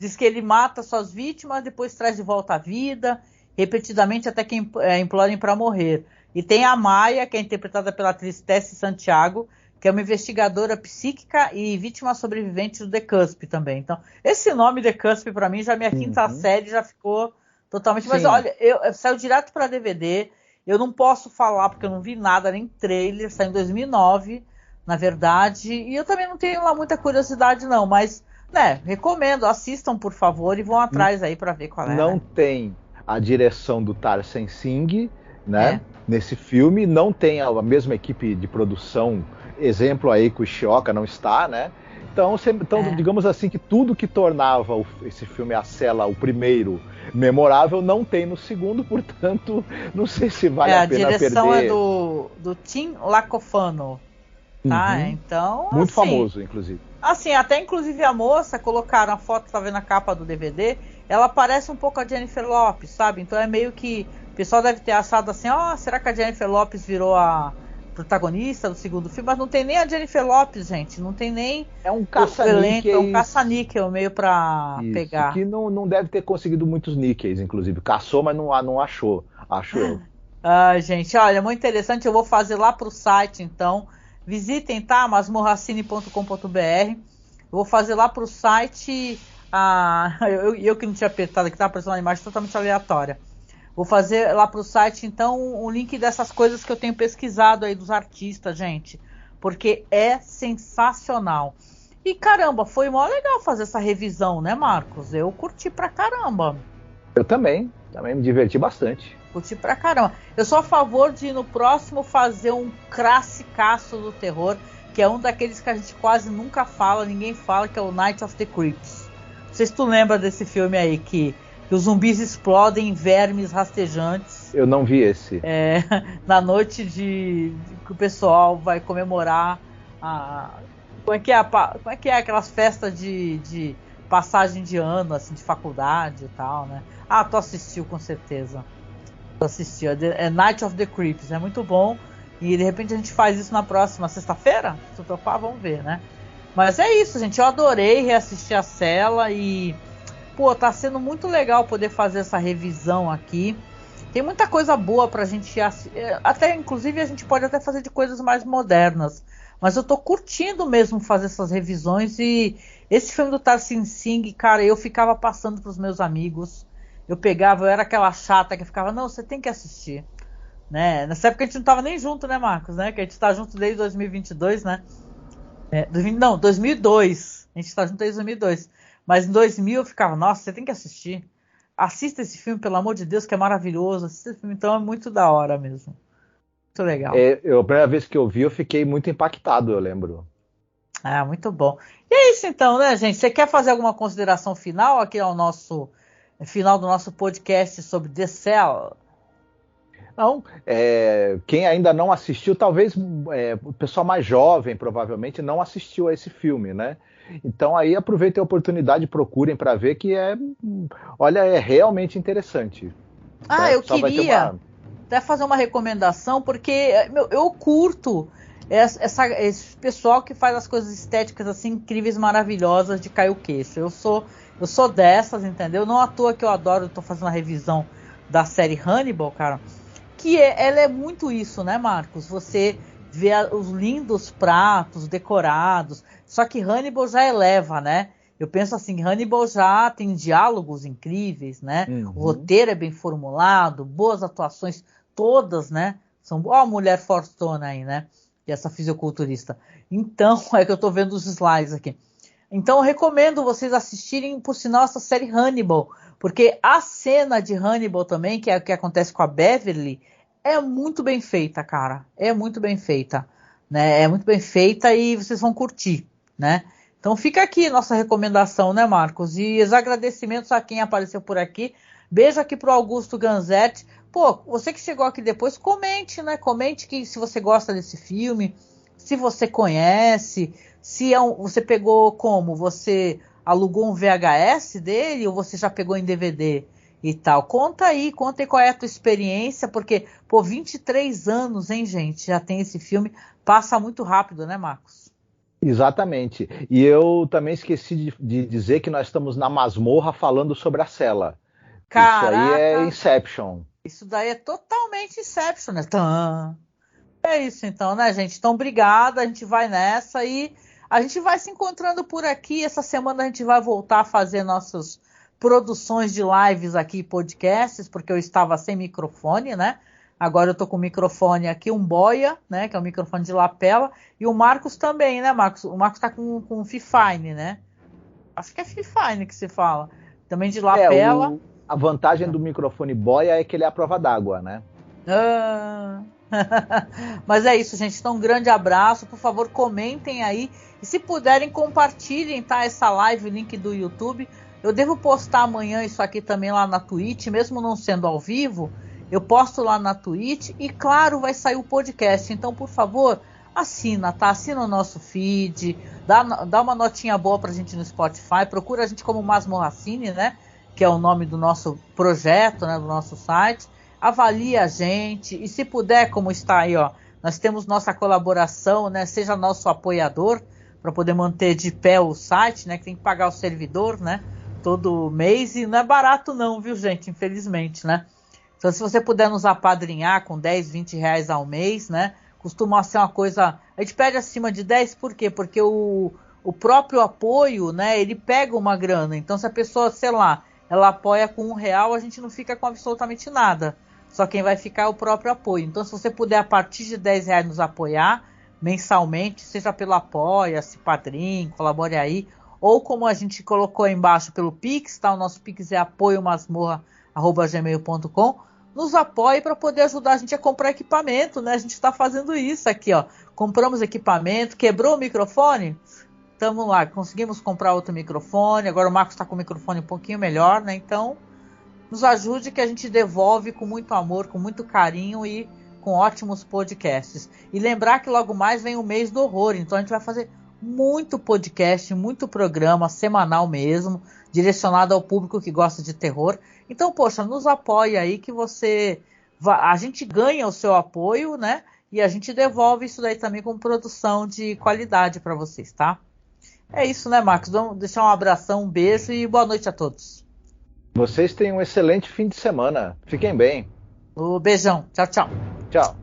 Diz que ele mata suas vítimas, depois traz de volta à vida, repetidamente até que implorem para morrer. E tem a Maia, que é interpretada pela atriz Tessie Santiago, que é uma investigadora psíquica e vítima sobrevivente do The Cusp também. Então, esse nome The Cusp, para mim, já minha quinta série já ficou totalmente... Sim. Mas olha, saiu direto para DVD, eu não posso falar porque eu não vi nada, nem trailer, saiu em 2009, na verdade, e eu também não tenho lá muita curiosidade não, mas, né, recomendo, assistam por favor e vão atrás aí para ver qual é. Não, né? Tem a direção do Tarsem Singh, né, nesse filme, não tem a mesma equipe de produção, exemplo aí que o Ishioka não está, né, então digamos assim que tudo que tornava esse filme a cela, o primeiro, memorável, não tem no segundo, portanto, não sei se vale a pena perder. A direção é do Tim Lacofano. Tá, então... Muito assim, famoso, inclusive. Assim, até inclusive a moça, colocaram a foto, tá vendo a capa do DVD, ela parece um pouco a Jennifer Lopez, sabe? Então é meio que... O pessoal deve ter achado assim, será que a Jennifer Lopez virou a protagonista do segundo filme? Mas não tem nem a Jennifer Lopez, gente, não tem nem... É um caça-níqueis. É um caça-níquel meio pra pegar. Que não deve ter conseguido muitos níqueis, inclusive. Caçou, mas não achou, acho eu. Gente, olha, muito interessante, eu vou fazer lá pro site, então... Visitem, tá? masmorracine.com.br. Eu vou fazer lá pro site. Eu que não tinha apertado aqui, tá aparecendo uma imagem totalmente aleatória. Vou fazer lá pro site, então, um link dessas coisas que eu tenho pesquisado aí dos artistas, gente. Porque é sensacional. E caramba, foi mó legal fazer essa revisão, né, Marcos? Eu curti pra caramba. Eu também me diverti bastante. Curti pra caramba. Eu sou a favor de no próximo fazer um classicaço do terror, que é um daqueles que a gente quase nunca fala, ninguém fala, que é o Night of the Creeps. Não sei se tu lembra desse filme aí, que os zumbis explodem em vermes rastejantes. Eu não vi esse. Na noite que o pessoal vai comemorar como é que é aquelas festas de passagem de ano, assim, de faculdade e tal, né? Ah, tu assistiu com certeza. Tu assistiu. É Night of the Creeps, é muito bom. E de repente a gente faz isso na próxima sexta-feira? Se eu topar, vamos ver, né? Mas é isso, gente. Eu adorei reassistir a Cela e... Pô, tá sendo muito legal poder fazer essa revisão aqui. Tem muita coisa boa pra gente... Até, inclusive, a gente pode até fazer de coisas mais modernas. Mas eu tô curtindo mesmo fazer essas revisões. E esse filme do Tarsem Singh, cara, eu ficava passando pros meus amigos. Eu era aquela chata que ficava, não, você tem que assistir. Né? Nessa época a gente não tava nem junto, né, Marcos? Né? Que a gente tá junto desde 2022, né? 2002. A gente tá junto desde 2002. Mas em 2000 eu ficava, nossa, você tem que assistir. Assista esse filme, pelo amor de Deus, que é maravilhoso. Assista esse filme, então é muito da hora mesmo. Muito legal. A primeira vez que eu vi, eu fiquei muito impactado, eu lembro. Ah, muito bom. E é isso então, né, gente? Você quer fazer alguma consideração final aqui ao final do nosso podcast sobre The Cell? Não, quem ainda não assistiu, talvez o pessoal mais jovem provavelmente não assistiu a esse filme, né? Então aí aproveitem a oportunidade, procurem para ver que é realmente interessante. Ah, eu queria até fazer uma recomendação, porque eu curto esse pessoal que faz as coisas estéticas assim incríveis, maravilhosas de cair o queixo. Eu sou dessas, entendeu? Não à toa que eu tô fazendo a revisão da série Hannibal, cara. Ela é muito isso, né, Marcos? Você vê os lindos pratos decorados, só que Hannibal já eleva, né? Eu penso assim, Hannibal já tem diálogos incríveis, né? Uhum. O roteiro é bem formulado, boas atuações todas, né? Ó a mulher fortuna aí, né? E essa fisiculturista. Então, é que eu tô vendo os slides aqui. Então, eu recomendo vocês assistirem, por sinal, essa série Hannibal, porque a cena de Hannibal também, que é o que acontece com a Beverly, é muito bem feita, cara. É muito bem feita, né? É muito bem feita e vocês vão curtir, né? Então fica aqui nossa recomendação, né, Marcos? E os agradecimentos a quem apareceu por aqui. Beijo aqui pro Augusto Ganzetti. Pô, você que chegou aqui depois, comente, né? Comente que se você gosta desse filme, se você conhece, você pegou como? Você alugou um VHS dele ou você já pegou em DVD e tal? Conta aí qual é a tua experiência, porque, 23 anos, hein, gente? Já tem esse filme, passa muito rápido, né, Marcos? Exatamente. E eu também esqueci de dizer que nós estamos na masmorra falando sobre a cela. Caraca, isso aí é Inception. Isso daí é totalmente Inception, né? É isso então, né, gente? Então, obrigada, a gente vai nessa e a gente vai se encontrando por aqui. Essa semana a gente vai voltar a fazer nossas produções de lives aqui, podcasts, porque eu estava sem microfone, né? Agora eu tô com o microfone aqui, um boia, né? Que é um microfone de lapela. E o Marcos também, né, Marcos? O Marcos tá com um Fifine, né? Acho que é Fifine que se fala. Também de lapela. A vantagem do microfone boia é que ele é a prova d'água, né? Mas é isso, gente. Então, um grande abraço. Por favor, comentem aí. E se puderem, compartilhem, tá? Essa live, link do YouTube. Eu devo postar amanhã isso aqui também lá na Twitch, mesmo não sendo ao vivo. Eu posto lá na Twitch e, claro, vai sair o podcast. Então, por favor, assina, tá? Assina o nosso feed, dá uma notinha boa pra gente no Spotify. Procura a gente como Masmorracine, né? Que é o nome do nosso projeto, né? Do nosso site. Avalie a gente e, se puder, como está aí, ó, nós temos nossa colaboração, né? Seja nosso apoiador para poder manter de pé o site, né? Que tem que pagar o servidor, né? Todo mês e não é barato não, viu, gente? Infelizmente, né? Então, se você puder nos apadrinhar com 10, 20 reais ao mês, né? Costuma ser uma coisa... A gente pede acima de 10, por quê? Porque o próprio apoio, né? Ele pega uma grana. Então, se a pessoa, sei lá, ela apoia com R$1, a gente não fica com absolutamente nada. Só quem vai ficar é o próprio apoio. Então, se você puder, a partir de 10 reais, nos apoiar mensalmente, seja pelo Apoia-se, Padrim, colabore aí, ou como a gente colocou aí embaixo pelo Pix, tá? O nosso Pix é apoiomasmorra@gmail.com. Nos apoie para poder ajudar a gente a comprar equipamento, né? A gente está fazendo isso aqui, ó. Compramos equipamento, quebrou o microfone? Estamos lá, conseguimos comprar outro microfone. Agora o Marcos está com o microfone um pouquinho melhor, né? Então, nos ajude que a gente devolve com muito amor, com muito carinho e com ótimos podcasts. E lembrar que logo mais vem o mês do horror, então a gente vai fazer muito podcast, muito programa, semanal mesmo, direcionado ao público que gosta de terror. Então, poxa, nos apoie aí que a gente ganha o seu apoio, né? E a gente devolve isso daí também com produção de qualidade para vocês, tá? É isso, né, Marcos? Vamos deixar um abração, um beijo e boa noite a todos. Vocês tenham um excelente fim de semana. Fiquem bem. Um beijão. Tchau, tchau. Tchau.